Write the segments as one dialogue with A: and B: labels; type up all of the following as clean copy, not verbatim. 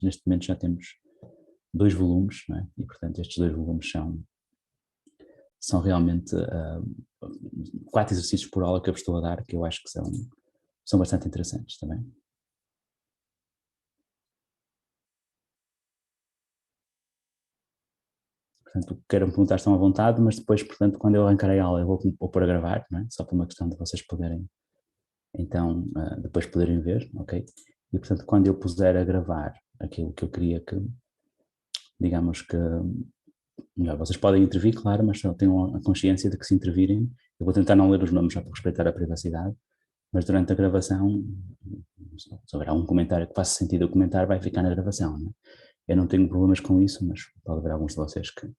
A: neste momento já temos 2 volumes, não é? E portanto estes 2 volumes são realmente 4 exercícios por aula que eu vos estou a dar, que eu acho que são bastante interessantes também. Portanto, queiram perguntar, estão à vontade, mas depois, portanto, quando eu arrancar a aula eu vou pôr a gravar, não é? Só por uma questão de vocês poderem, então, depois poderem ver, ok? E portanto, quando eu puser a gravar aquilo que eu queria que, digamos que, melhor, vocês podem intervir, claro, mas só tenham a consciência de que se intervirem, eu vou tentar não ler os nomes já para respeitar a privacidade, mas durante a gravação, se houver algum comentário que faça sentido eu comentar, vai ficar na gravação, não é? Eu não tenho problemas com isso, mas pode haver alguns de vocês que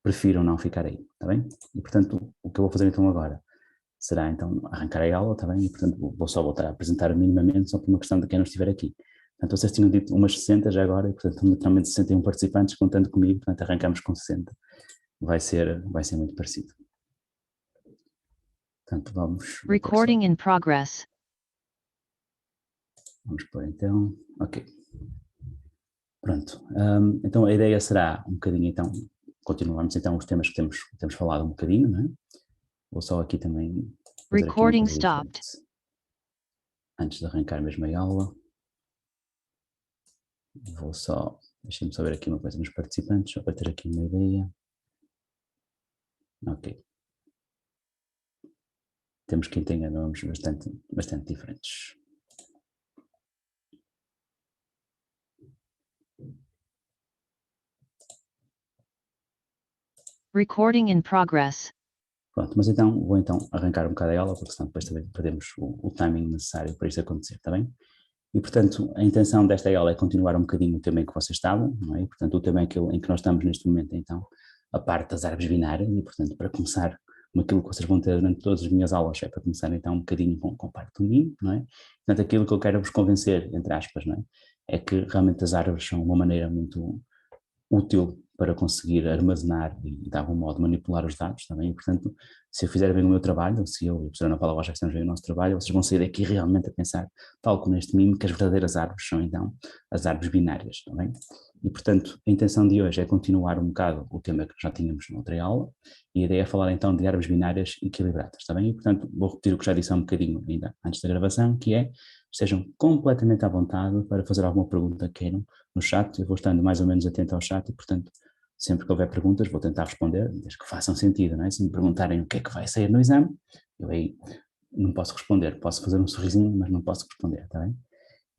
A: prefiram não ficar aí, está bem? E portanto, o que eu vou fazer então agora será então arrancar a aula, está bem? E portanto vou só voltar a apresentar minimamente, só por uma questão de quem não estiver aqui. Portanto, vocês tinham dito umas 60 já agora, e portanto literalmente 61 participantes contando comigo, portanto arrancamos com 60. Vai ser muito parecido. Portanto, vamos...
B: Recording in progress.
A: Vamos pôr então, ok. Pronto, então a ideia será um bocadinho então, continuamos então os temas que temos falado um bocadinho, não é? Vou só aqui também fazer
B: Recording
A: aqui
B: stopped.
A: Antes de arrancar mesmo a aula. Vou só, deixem-me só ver aqui uma coisa nos participantes, só para ter aqui uma ideia. Ok. Temos quem tenha nomes bastante diferentes.
B: Recording in progress.
A: Pronto, mas então vou arrancar um bocado a aula, porque senão depois também perdemos o timing necessário para isso acontecer, está bem? E portanto a intenção desta aula é continuar um bocadinho o tema em que vocês estavam, não é? E portanto o tema em que nós estamos neste momento então, a parte das árvores binárias, e portanto para começar com aquilo que vocês vão ter durante todas as minhas aulas, é para começar então um bocadinho com parte do mim, não é? Portanto aquilo que eu quero vos convencer, entre aspas, não é? É que realmente as árvores são uma maneira muito útil para conseguir armazenar e de algum modo manipular os dados também, e portanto se eu fizer bem o meu trabalho, se eu e a professora Ana Paula Rocha fizermos bem o nosso trabalho, vocês vão sair daqui realmente a pensar, tal como neste mimo, que as verdadeiras árvores são então as árvores binárias, está bem? E portanto a intenção de hoje é continuar um bocado o tema que já tínhamos na outra aula, e a ideia é falar então de árvores binárias equilibradas, está bem? E portanto vou repetir o que já disse há um bocadinho ainda antes da gravação, que é, estejam completamente à vontade para fazer alguma pergunta que queiram no chat, eu vou estando mais ou menos atento ao chat e portanto sempre que houver perguntas vou tentar responder, desde que façam sentido, não é? Se me perguntarem o que é que vai sair no exame, eu aí não posso responder, posso fazer um sorrisinho, mas não posso responder, está bem?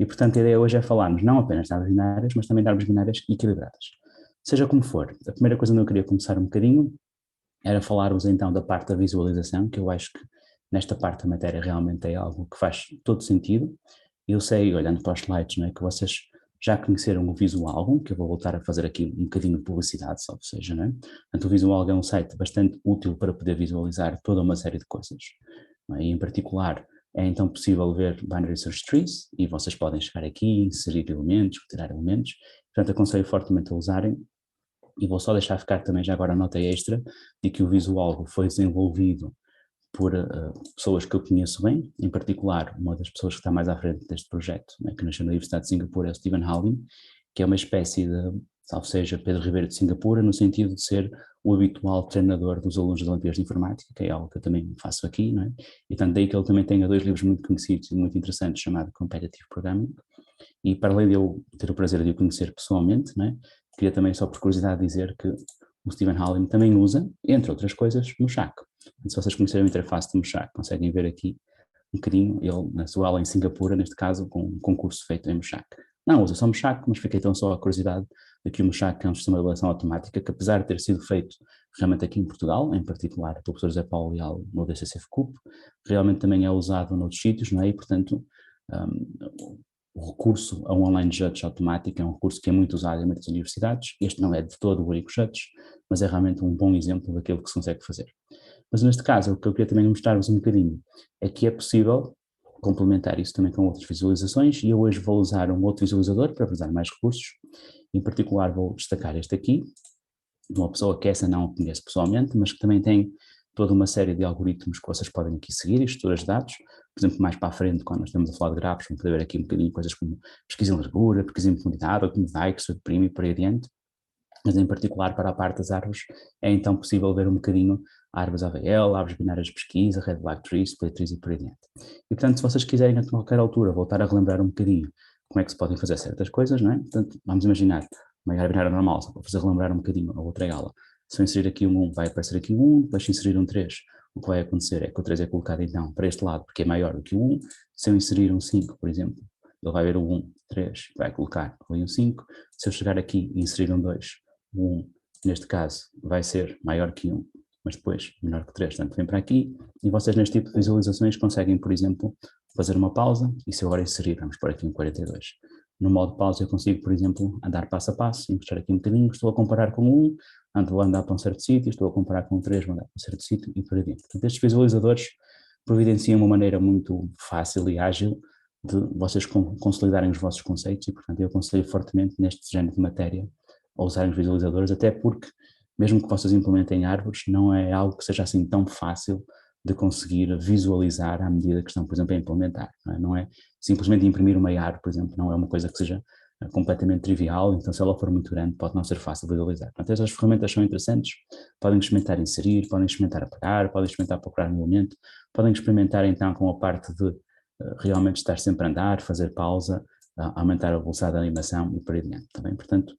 A: E portanto a ideia hoje é falarmos não apenas de árvores binárias, mas também de árvores binárias equilibradas. Seja como for, a primeira coisa onde eu queria começar um bocadinho era falar-vos então da parte da visualização, que eu acho que nesta parte da matéria realmente é algo que faz todo sentido. Eu sei, olhando para os slides, não é, que vocês já conheceram o Visualgum, que eu vou voltar a fazer aqui um bocadinho de publicidade, ou seja, não é? Portanto, o Visualgum é um site bastante útil para poder visualizar toda uma série de coisas, não é? E em particular é então possível ver binary search trees, e vocês podem chegar aqui, inserir elementos, retirar elementos, portanto aconselho fortemente a usarem, e vou só deixar ficar também já agora a nota extra de que o Visualgum foi desenvolvido por pessoas que eu conheço bem, em particular uma das pessoas que está mais à frente deste projeto, né, que nasceu na Universidade de Singapura, é o Stephen Haldane, que é uma espécie de, salvo seja, Pedro Ribeiro de Singapura, no sentido de ser o habitual treinador dos alunos das Olimpíadas de Informática, que é algo que eu também faço aqui, não é? E tanto daí que ele também tenha 2 livros muito conhecidos e muito interessantes, chamado Competitive Programming, e para além de eu ter o prazer de o conhecer pessoalmente, não é? Queria também só por curiosidade dizer que o Stephen Haldane também usa, entre outras coisas, Mushak. Se vocês conhecerem a interface de Mushak, conseguem ver aqui um bocadinho, ele na sua aula em Singapura, neste caso, com um concurso feito em Mushak. Não usa só Mushak, mas fiquei tão só a curiosidade de que o Mushak é um sistema de avaliação automática que, apesar de ter sido feito realmente aqui em Portugal, em particular pelo professor José Paulo Leal no DCC-FCUP, realmente também é usado noutros sítios, não é? E, portanto, o recurso a um online judge automático é um recurso que é muito usado em muitas universidades. Este não é de todo o único judge, mas é realmente um bom exemplo daquilo que se consegue fazer. Mas neste caso, o que eu queria também mostrar-vos um bocadinho é que é possível complementar isso também com outras visualizações, e eu hoje vou usar um outro visualizador para vos dar mais recursos. Em particular vou destacar este aqui, de uma pessoa que essa não conheço pessoalmente, mas que também tem toda uma série de algoritmos que vocês podem aqui seguir e estruturas de dados. Por exemplo, mais para a frente, quando nós estamos a falar de grafos, vamos poder ver aqui um bocadinho coisas como pesquisa em largura, pesquisa em profundidade, algoritmo de primo e por aí adiante. Mas em particular para a parte das árvores, é então possível ver um bocadinho árvores AVL, árvores binárias de pesquisa, Red Black Trees, Split Trees e por aí adiante. E portanto, se vocês quiserem a qualquer altura voltar a relembrar um bocadinho como é que se podem fazer certas coisas, não é? Portanto, vamos imaginar uma árvore binária normal, só para fazer relembrar um bocadinho a outra aula. Se eu inserir aqui um 1, vai aparecer aqui um 1, depois se inserir um 3, o que vai acontecer é que o 3 é colocado então para este lado, porque é maior do que o 1. Se eu inserir um 5, por exemplo, ele vai ver o 1, 3, vai colocar ali um 5. Se eu chegar aqui e inserir um 2, o 1, neste caso, vai ser maior que 1, mas depois menor que 3. Portanto, vem para aqui e vocês neste tipo de visualizações conseguem, por exemplo, fazer uma pausa e se eu agora inserir, vamos pôr aqui um 42. No modo pausa eu consigo, por exemplo, andar passo a passo, encostar aqui um bocadinho, estou a comparar com o 1, vou andar para um certo sítio, estou a comparar com o 3, vou andar para um certo sítio e por aí dentro. Portanto, estes visualizadores providenciam uma maneira muito fácil e ágil de vocês consolidarem os vossos conceitos e, portanto, eu aconselho fortemente neste género de matéria a usarem os visualizadores, até porque, mesmo que vocês implementem árvores, não é algo que seja assim tão fácil de conseguir visualizar à medida que estão, por exemplo, a implementar. Não é simplesmente imprimir uma árvore, por exemplo, não é uma coisa que seja completamente trivial, então se ela for muito grande pode não ser fácil de visualizar. Portanto, estas ferramentas são interessantes, podem experimentar inserir, podem experimentar apagar, podem experimentar procurar um elemento, podem experimentar então com a parte de realmente estar sempre a andar, fazer pausa, aumentar a velocidade da animação e por aí adiante, tá bem? Portanto,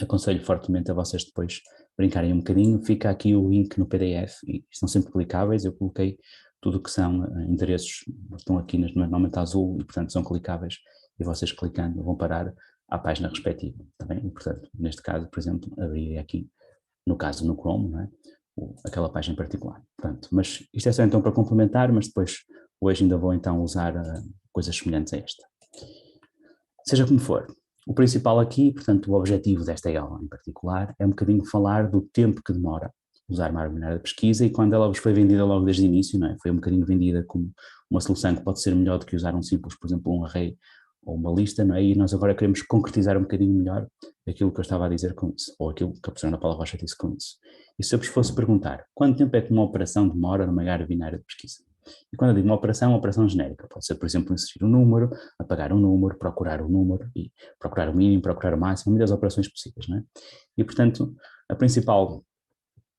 A: aconselho fortemente a vocês depois brincarem um bocadinho, fica aqui o link no PDF e estão sempre clicáveis, eu coloquei tudo o que são endereços, estão aqui normalmente azul e portanto são clicáveis e vocês clicando vão parar à página respectiva, está bem? E portanto, neste caso, por exemplo, abri aqui, no caso no Chrome, não é? Aquela página em particular, portanto, mas isto é só então para complementar, mas depois hoje ainda vou então usar coisas semelhantes a esta. Seja como for, o principal aqui, portanto, o objetivo desta aula em particular é um bocadinho falar do tempo que demora usar uma árvore binária de pesquisa e quando ela vos foi vendida logo desde o início, não é? Foi um bocadinho vendida como uma solução que pode ser melhor do que usar um simples, por exemplo, um array ou uma lista, não é? E nós agora queremos concretizar um bocadinho melhor aquilo que eu estava a dizer com isso, ou aquilo que a professora Ana Paula Rocha disse com isso. E se eu vos fosse perguntar, quanto tempo é que uma operação demora numa árvore binária de pesquisa? E quando eu digo uma operação genérica, pode ser, por exemplo, inserir um número, apagar um número, procurar um número, e procurar o mínimo, procurar o máximo, muitas operações possíveis, não é? E, portanto, a principal,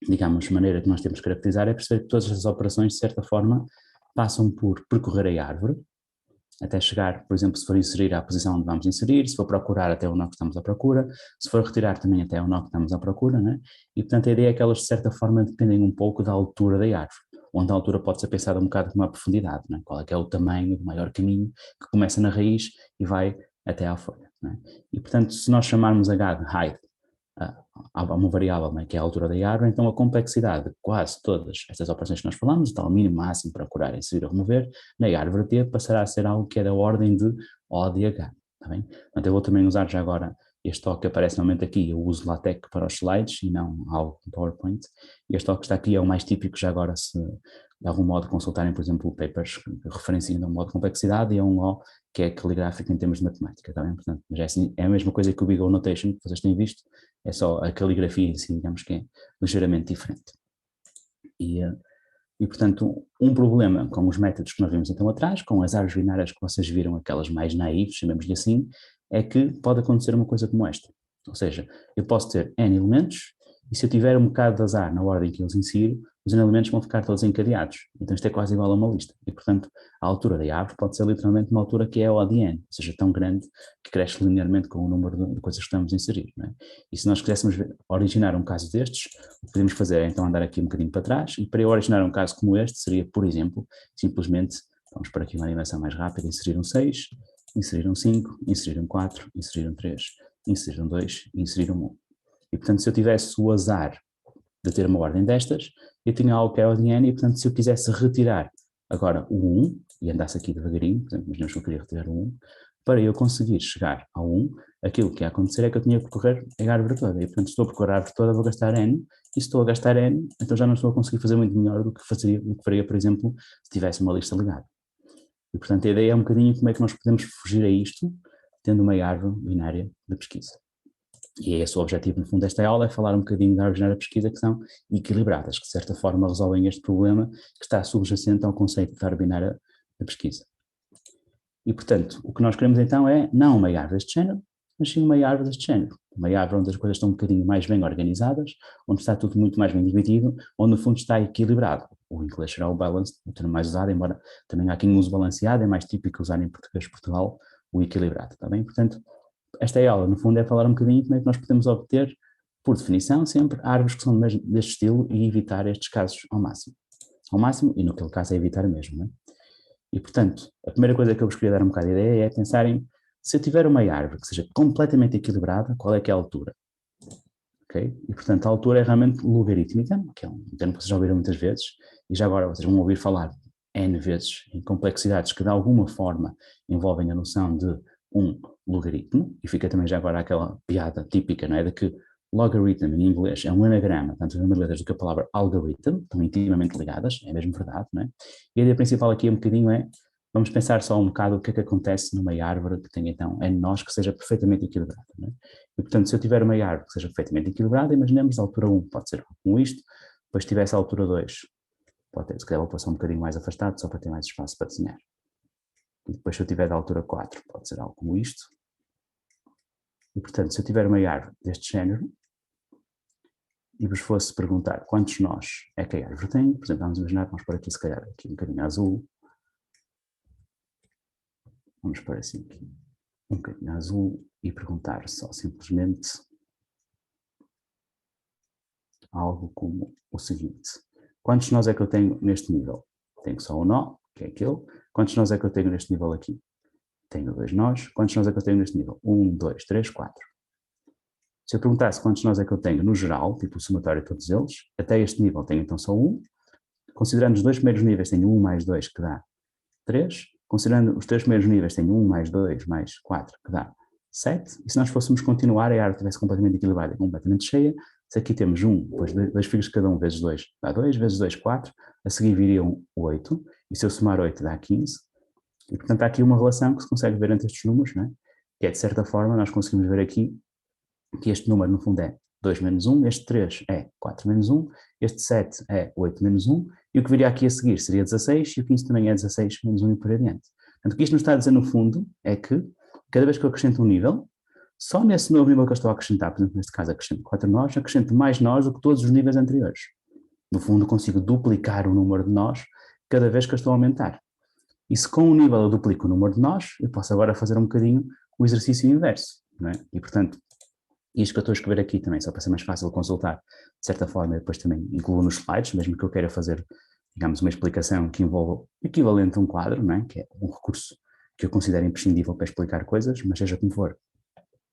A: digamos, maneira que nós temos que caracterizar é perceber que todas as operações, de certa forma, passam por percorrer a árvore, até chegar, por exemplo, se for inserir à posição onde vamos inserir, se for procurar até o nó que estamos à procura, se for retirar também até o nó que estamos à procura, né? E portanto a ideia é que elas de certa forma dependem um pouco da altura da árvore, onde a altura pode ser pensada um bocado como a profundidade, né? Qual é que é o tamanho do maior caminho que começa na raiz e vai até à folha, né? E portanto se nós chamarmos h de height há uma variável, né, que é a altura da árvore, então a complexidade de quase todas estas operações que nós falamos, o tal mínimo, máximo, procurar, inserir ou remover, na árvore T passará a ser algo que é da ordem de O de H, está bem? Portanto, eu vou também usar já agora este toque que aparece normalmente aqui, eu uso LaTeX para os slides e não algo com PowerPoint, e este toque que está aqui é o mais típico já agora se de algum modo consultarem, por exemplo, papers que referenciam um modo de complexidade e é um O que é caligráfico em termos de matemática, está bem? Portanto, já é a mesma coisa que o Big O Notation que vocês têm visto, é só a caligrafia em si, digamos que é ligeiramente diferente. E portanto, um problema com os métodos que nós vimos então atrás, com as árvores binárias que vocês viram, aquelas mais naivas, chamemos-lhe assim, é que pode acontecer uma coisa como esta. Ou seja, eu posso ter N elementos e se eu tiver um bocado de azar na ordem que eu os insiro, os N elementos vão ficar todos encadeados. Então isto é quase igual a uma lista. E portanto, a altura da árvore pode ser literalmente uma altura que é O de N, ou seja, tão grande que cresce linearmente com o número de coisas que estamos a inserir. Não é? E se nós quiséssemos originar um caso destes, o que podemos fazer é então andar aqui um bocadinho para trás e para eu originar um caso como este seria, por exemplo, simplesmente, vamos por aqui uma animação mais rápida, inserir um 6, inserir um 5, inserir um 4, inserir um 3, inserir um 2, inserir um 1. E portanto se eu tivesse o azar de ter uma ordem destas, eu tinha algo que é o de N e portanto se eu quisesse retirar agora o 1, e andasse aqui devagarinho, por exemplo, imaginemos que eu queria retirar o 1, para eu conseguir chegar ao 1, aquilo que ia acontecer é que eu tinha que percorrer a árvore toda, e portanto se estou a percorrer a árvore toda vou gastar N, e se estou a gastar N, então já não estou a conseguir fazer muito melhor do que faria, por exemplo, se tivesse uma lista ligada. E portanto a ideia é um bocadinho como é que nós podemos fugir a isto, tendo uma árvore binária de pesquisa. E é esse o objetivo, no fundo, desta aula, é falar um bocadinho da árvore genealógica de pesquisa que são equilibradas, que de certa forma resolvem este problema que está subjacente ao conceito da árvore binária da pesquisa. E, portanto, o que nós queremos então é não uma árvore deste género, mas sim uma árvore deste género. Uma árvore onde as coisas estão um bocadinho mais bem organizadas, onde está tudo muito mais bem dividido, onde no fundo está equilibrado. O inglês será o balanced, o termo mais usado, embora também há quem use balanceado, é mais típico usar em português de Portugal o equilibrado, está bem? Portanto, esta aula, no fundo, é falar um bocadinho como é que nós podemos obter, por definição, sempre árvores que são deste estilo e evitar estes casos ao máximo. Ao máximo, e naquele caso é evitar mesmo, não é? E, portanto, a primeira coisa que eu vos queria dar um bocado de ideia é pensarem, se eu tiver uma árvore que seja completamente equilibrada, qual é que é a altura? Okay? E, portanto, a altura é realmente logarítmica, que é um termo que vocês já ouviram muitas vezes, e já agora vocês vão ouvir falar N vezes em complexidades que de alguma forma envolvem a noção de um logaritmo, e fica também já agora aquela piada típica, não é, de que logarithm em inglês é um anagrama, tanto as mesmas letras do que a palavra algorithm, estão intimamente ligadas, é mesmo verdade, não é? E a ideia principal aqui um bocadinho é, vamos pensar só um bocado o que é que acontece numa árvore que tem então N nós que seja perfeitamente equilibrada, não é? E portanto, se eu tiver uma árvore que seja perfeitamente equilibrada, imaginemos a altura 1 pode ser algo como isto, depois tivesse a altura 2, pode ter, se calhar vou passar um bocadinho mais afastado só para ter mais espaço para desenhar. E depois se eu tiver da altura 4, pode ser algo como isto. E portanto, se eu tiver uma árvore deste género, e vos fosse perguntar quantos nós é que a árvore tem, por exemplo, vamos imaginar, vamos pôr aqui se calhar aqui um bocadinho azul, vamos pôr assim aqui um bocadinho azul e perguntar só simplesmente algo como o seguinte: quantos nós é que eu tenho neste nível? Tenho só um nó, que é aquele. Quantos nós é que eu tenho neste nível aqui? Tenho 2 nós. Quantos nós é que eu tenho neste nível? 1, 2, 3, 4. Se eu perguntasse quantos nós é que eu tenho no geral, tipo o somatório de todos eles, até este nível tenho então só 1. Considerando os 2 primeiros níveis, tenho 1 mais 2, que dá 3. Considerando os 3 primeiros níveis, tenho 1 mais 2 mais 4, que dá 7. E se nós fôssemos continuar, a árvore estivesse completamente equilibrada e completamente cheia, se aqui temos 1, depois 2 filhos de cada um vezes 2 dá 2, vezes 2, 4, a seguir viriam 8, e se eu somar 8 dá 15. E portanto há aqui uma relação que se consegue ver entre estes números, não é? Que é de certa forma nós conseguimos ver aqui que este número no fundo é 2 menos 1, este 3 é 4 menos 1, este 7 é 8 menos 1, e o que viria aqui a seguir seria 16, e o 15 também é 16 menos 1 e por adiante. Portanto, o que isto nos está a dizer no fundo é que cada vez que eu acrescento um nível, só nesse novo nível que eu estou a acrescentar, por exemplo, neste caso acrescento 4 nós, acrescento mais nós do que todos os níveis anteriores. No fundo, consigo duplicar o número de nós cada vez que eu estou a aumentar. E se com um nível eu duplico o número de nós, eu posso agora fazer um bocadinho o exercício inverso, não é? E portanto, isto que eu estou a escrever aqui também, só para ser mais fácil de consultar, de certa forma, depois também incluo nos slides, mesmo que eu queira fazer, digamos, uma explicação que envolva o equivalente a um quadro, não é? Que é um recurso que eu considero imprescindível para explicar coisas, mas seja como for.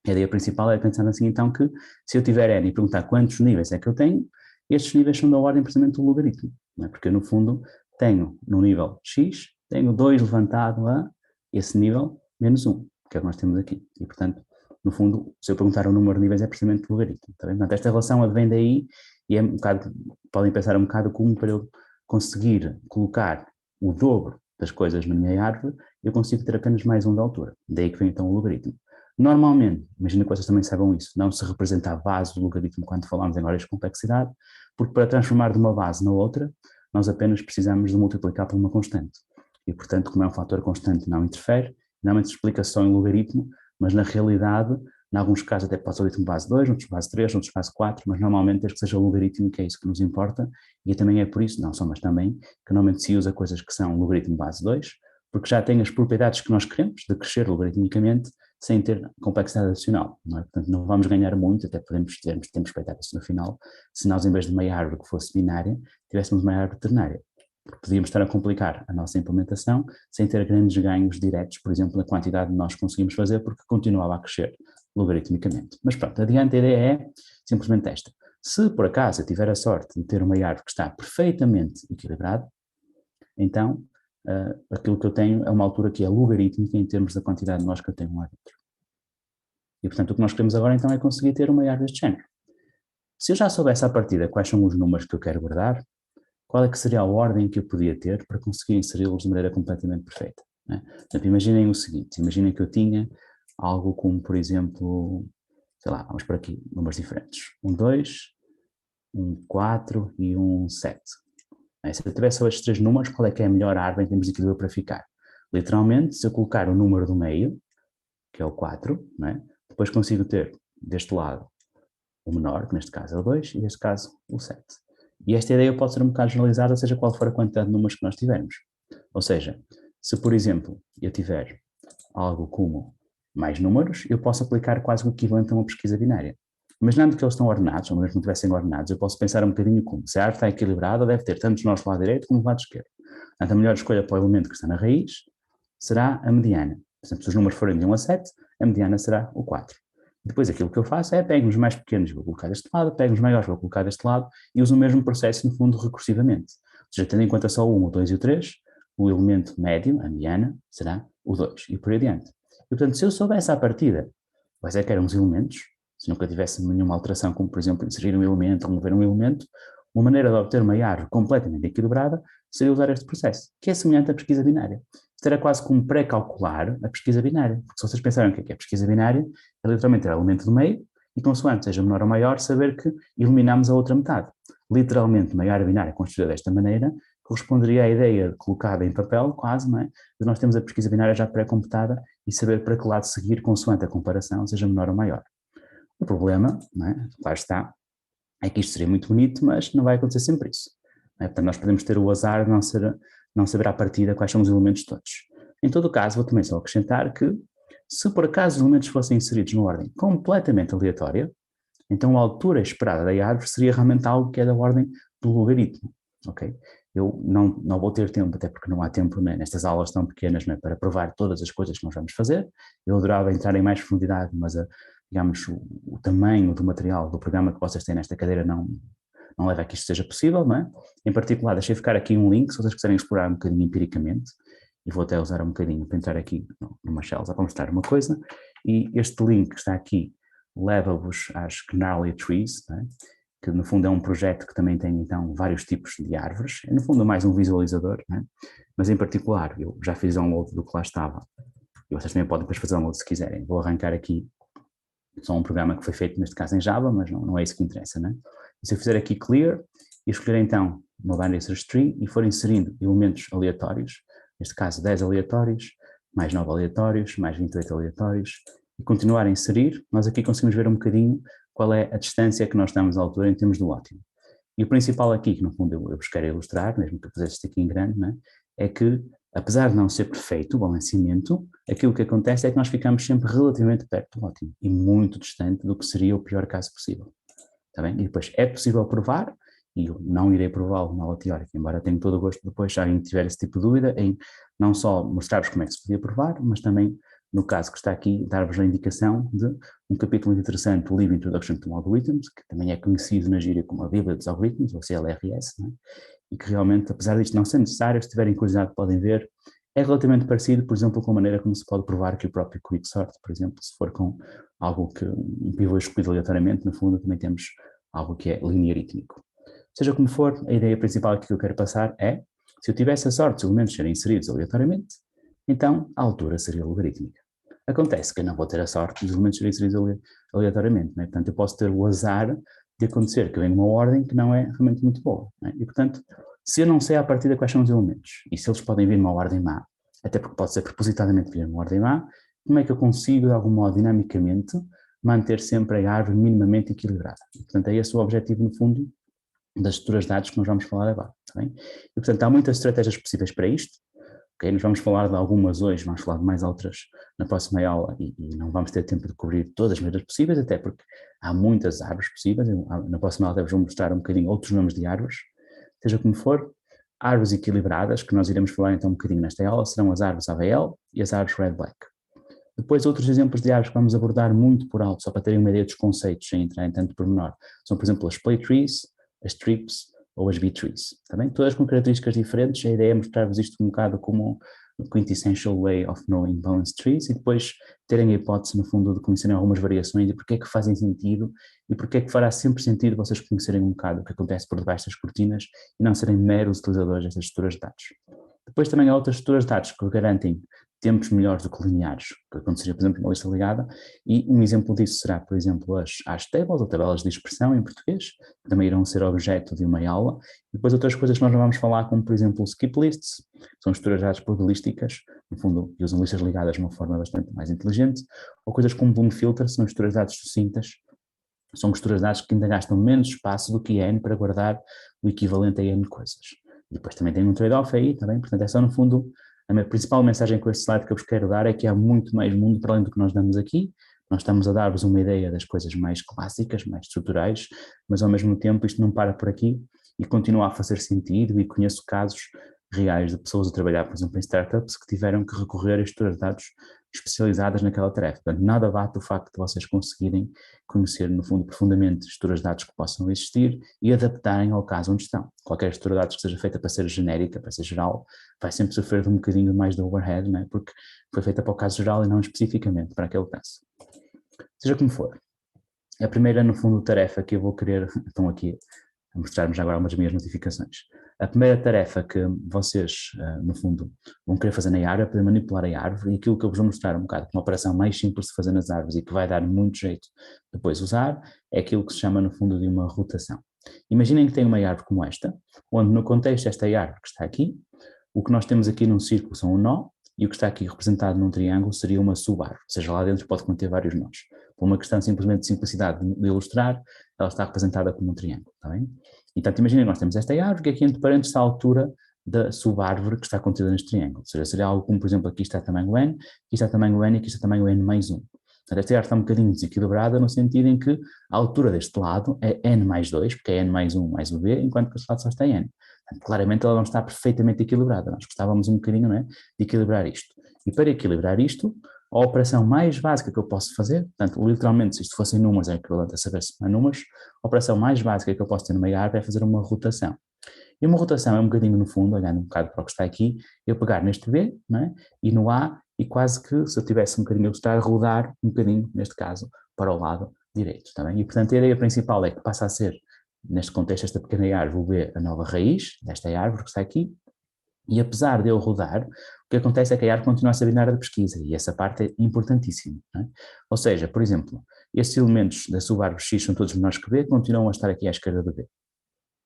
A: A ideia principal é pensar assim então que se eu tiver N e perguntar quantos níveis é que eu tenho, estes níveis são da ordem precisamente do logaritmo, não é? Porque eu no fundo tenho no nível x, tenho 2 levantado a esse nível menos 1, que é o que nós temos aqui. E portanto, no fundo, se eu perguntar o número de níveis é precisamente o logaritmo. Tá bem? Portanto, esta relação advém daí e é um bocado, podem pensar um bocado como para eu conseguir colocar o dobro das coisas na minha árvore, eu consigo ter apenas mais um de altura. Daí que vem então o logaritmo. Normalmente, imagino que vocês também saibam isso, não se representa a base do logaritmo quando falamos em ordens de complexidade, porque para transformar de uma base na outra, nós apenas precisamos de multiplicar por uma constante. E, portanto, como é um fator constante, não interfere, normalmente se explica só em logaritmo, mas na realidade, em alguns casos até pode ser logaritmo base 2, outros base 3, outros base 4, mas normalmente desde que seja logaritmo, que é isso que nos importa, e também é por isso, não só, mas também, que normalmente se usa coisas que são logaritmo base 2, porque já tem as propriedades que nós queremos de crescer logaritmicamente, sem ter complexidade adicional, não é? Portanto, não vamos ganhar muito, até podemos termos expectativa no final, se nós em vez de uma árvore que fosse binária, tivéssemos uma árvore ternária. Porque podíamos estar a complicar a nossa implementação sem ter grandes ganhos diretos, por exemplo, na quantidade que nós conseguimos fazer, porque continuava a crescer logaritmicamente. Mas pronto, adiante a ideia é simplesmente esta. Se por acaso eu tiver a sorte de ter uma árvore que está perfeitamente equilibrada, então aquilo que eu tenho é uma altura que é logarítmica em termos da quantidade de nós que eu tenho lá dentro. E portanto o que nós queremos agora então é conseguir ter uma árvore deste género. Se eu já soubesse à partida quais são os números que eu quero guardar, qual é que seria a ordem que eu podia ter para conseguir inseri-los de maneira completamente perfeita, né? Portanto, imaginem o seguinte, imaginem que eu tinha algo como, por exemplo, sei lá, vamos por aqui, números diferentes. 1, 2, 1, 4 e 1, 7. Se eu tiver só estes 3 números, qual é que é a melhor árvore em termos de equilíbrio para ficar? Literalmente, se eu colocar o número do meio, que é o 4, não é? Depois consigo ter deste lado o menor, que neste caso é o 2, e neste caso o 7. E esta ideia pode ser um bocado generalizada, seja qual for a quantidade de números que nós tivermos. Ou seja, se por exemplo eu tiver algo como mais números, eu posso aplicar quase o equivalente a uma pesquisa binária. Imaginando que eles estão ordenados, ou mesmo que não estivessem ordenados, eu posso pensar um bocadinho como, se a árvore está equilibrada, deve ter tantos nós do lado direito como do lado esquerdo. Portanto, a melhor escolha para o elemento que está na raiz será a mediana. Por exemplo, se os números forem de 1 a 7, a mediana será o 4. Depois aquilo que eu faço é pego os mais pequenos e vou colocar deste lado, pego os maiores e vou colocar deste lado e uso o mesmo processo, no fundo, recursivamente. Ou seja, tendo em conta só o 1, o 2 e o 3, o elemento médio, a mediana, será o 2 e por aí adiante. E, portanto, se eu soubesse à partida quais é que eram os elementos, se nunca tivesse nenhuma alteração, como por exemplo inserir um elemento ou mover um elemento, uma maneira de obter uma árvore completamente equilibrada seria usar este processo, que é semelhante à pesquisa binária. Isto era quase como pré-calcular a pesquisa binária, porque se vocês pensaram o que é pesquisa binária, é literalmente ter o elemento do meio e, consoante seja menor ou maior, saber que eliminamos a outra metade. Literalmente, uma área binária construída desta maneira corresponderia à ideia colocada em papel, quase, não é? De nós temos a pesquisa binária já pré-computada e saber para que lado seguir consoante a comparação, seja menor ou maior. O problema, não é? Lá está, é que isto seria muito bonito, mas não vai acontecer sempre isso. Não é? Portanto, nós podemos ter o azar de não saber à partida quais são os elementos todos. Em todo o caso, vou também só acrescentar que, se por acaso os elementos fossem inseridos numa ordem completamente aleatória, então a altura esperada da árvore seria realmente algo que é da ordem do logaritmo, ok? Eu não vou ter tempo, até porque não há tempo, né, nestas aulas tão pequenas, né, para provar todas as coisas que nós vamos fazer. Eu adorava entrar em mais profundidade, mas digamos, o tamanho do material do programa que vocês têm nesta cadeira não leva a que isto seja possível, não é? Em particular, deixei ficar aqui um link, se vocês quiserem explorar um bocadinho empiricamente, e vou até usar um bocadinho para entrar aqui numa shell só para mostrar uma coisa, e este link que está aqui leva-vos às Gnarly Trees, é? Que no fundo é um projeto que também tem então vários tipos de árvores, é no fundo mais um visualizador, é? Mas em particular eu já fiz download do que lá estava, e vocês também podem depois fazer download se quiserem. Vou arrancar aqui só um programa que foi feito neste caso em Java, mas não é isso que interessa, né? E se eu fizer aqui clear e escolher então uma binary search tree e for inserindo elementos aleatórios, neste caso 10 aleatórios, mais 9 aleatórios, mais 28 aleatórios, e continuar a inserir, nós aqui conseguimos ver um bocadinho qual é a distância que nós estamos à altura em termos do ótimo. E o principal aqui, que no fundo eu busquei ilustrar, mesmo que eu fizesse isto aqui em grande, né, é que, apesar de não ser perfeito o balanceamento, aquilo que acontece é que nós ficamos sempre relativamente perto do ótimo e muito distante do que seria o pior caso possível. Está bem? E depois é possível provar, e eu não irei prová-lo na aula teórica, embora tenha todo o gosto depois, se alguém tiver esse tipo de dúvida, em não só mostrar-vos como é que se podia provar, mas também, no caso que está aqui, dar-vos a indicação de um capítulo interessante do livro Introduction to Algorithms, que também é conhecido na gíria como a Bíblia dos Algoritmos, ou CLRS, né? E que realmente, apesar disto não ser necessário, se tiverem curiosidade podem ver, é relativamente parecido, por exemplo, com a maneira como se pode provar que o próprio Quicksort, por exemplo, se for com algo que um pivô escolhido aleatoriamente, no fundo também temos algo que é linearitmico. Seja como for, a ideia principal que eu quero passar é, se eu tivesse a sorte de os elementos serem inseridos aleatoriamente, então a altura seria logarítmica. Acontece que eu não vou ter a sorte dos elementos serem inseridos aleatoriamente, né? Portanto eu posso ter o azar de acontecer que vem uma ordem que não é realmente muito boa, né? E portanto, se eu não sei à partida quais são os elementos, e se eles podem vir numa ordem má, até porque pode ser propositadamente vir numa ordem má, como é que eu consigo, de algum modo, dinamicamente, manter sempre a árvore minimamente equilibrada? E, portanto, é esse o objetivo, no fundo, das estruturas de dados que nós vamos falar agora. Tá bem? E, portanto, há muitas estratégias possíveis para isto. Okay? Nós vamos falar de algumas hoje, vamos falar de mais outras na próxima aula e não vamos ter tempo de cobrir todas as maneiras possíveis, até porque há muitas árvores possíveis. Na próxima aula vos vou mostrar um bocadinho outros nomes de árvores. Seja como for, árvores equilibradas, que nós iremos falar então um bocadinho nesta aula, serão as árvores AVL e as árvores Red-Black. Depois, outros exemplos de árvores que vamos abordar muito por alto, só para terem uma ideia dos conceitos, sem entrar em tanto pormenor, são, por exemplo, as Play Trees, as Trips ou as B-Trees. Tá bem? Todas com características diferentes, a ideia é mostrar-vos isto um bocado como o quintessential way of knowing balanced trees e depois terem a hipótese, no fundo, de conhecerem algumas variações e porque é que fazem sentido e porque é que fará sempre sentido vocês conhecerem um bocado o que acontece por debaixo das cortinas e não serem meros utilizadores destas estruturas de dados. Depois também há outras estruturas de dados que garantem tempos melhores do que lineares, que aconteceria, por exemplo, uma lista ligada, e um exemplo disso será, por exemplo, as tables, ou tabelas de expressão em português, que também irão ser objeto de uma aula, e depois outras coisas que nós não vamos falar, como, por exemplo, skip lists, que são estruturas de dados probabilísticas, no fundo, que usam listas ligadas de uma forma bastante mais inteligente, ou coisas como Bloom filter, são estruturas de dados sucintas, são misturas de dados que ainda gastam menos espaço do que N para guardar o equivalente a N coisas. E depois também tem um trade-off aí, também, portanto, essa no fundo, a minha principal mensagem com este slide que eu vos quero dar é que há muito mais mundo para além do que nós damos aqui. Nós estamos a dar-vos uma ideia das coisas mais clássicas, mais estruturais, mas ao mesmo tempo isto não para por aqui e continua a fazer sentido, e conheço casos reais de pessoas a trabalhar, por exemplo, em startups que tiveram que recorrer a estruturas de dados especializadas naquela tarefa. Portanto, nada bate o facto de vocês conseguirem conhecer, no fundo, profundamente estruturas de dados que possam existir e adaptarem ao caso onde estão. Qualquer estrutura de dados que seja feita para ser genérica, para ser geral, vai sempre sofrer de um bocadinho mais de overhead, não é? Porque foi feita para o caso geral e não especificamente para aquele caso. Seja como for, a primeira, no fundo, tarefa que eu vou querer, estão aqui a mostrar-me já agora algumas das minhas notificações. A primeira tarefa que vocês, no fundo, vão querer fazer na árvore é poder manipular a árvore, e aquilo que eu vos vou mostrar um bocado, uma operação mais simples de fazer nas árvores e que vai dar muito jeito depois usar, é aquilo que se chama, no fundo, de uma rotação. Imaginem que tem uma árvore como esta, onde no contexto desta árvore que está aqui, o que nós temos aqui num círculo são um nó, e o que está aqui representado num triângulo seria uma subárvore, ou seja, lá dentro pode conter vários nós. Por uma questão simplesmente de simplicidade de ilustrar, ela está representada como um triângulo, está bem? E, portanto, imaginem que nós temos esta árvore, que aqui entre parênteses está a altura da subárvore que está contida neste triângulo. Ou seja, seria algo como, por exemplo, aqui está tamanho n, aqui está tamanho n e aqui está tamanho n mais 1. Portanto, esta árvore está um bocadinho desequilibrada no sentido em que a altura deste lado é n mais 2, porque é n mais 1 mais o b, enquanto que este lado só está n. Portanto, claramente ela não está perfeitamente equilibrada. Nós gostávamos um bocadinho, não é, de equilibrar isto. E para equilibrar isto, a operação mais básica que eu posso fazer, portanto, literalmente, se isto fossem números, é equivalente a saber se não é números, a operação mais básica que eu posso ter numa árvore é fazer uma rotação. E uma rotação é um bocadinho, no fundo, olhando um bocado para o que está aqui, eu pegar neste B, não é, e no A, e quase que, se eu tivesse um bocadinho a gostar, rodar um bocadinho, neste caso, para o lado direito, está bem? E, portanto, a ideia principal é que passa a ser, neste contexto, esta pequena árvore, o B, a nova raiz desta árvore que está aqui, e apesar de eu rodar, o que acontece é que a árvore continua a ser binária de pesquisa, e essa parte é importantíssima, não é? Ou seja, por exemplo, estes elementos da subárvore X são todos menores que B, continuam a estar aqui à esquerda do B.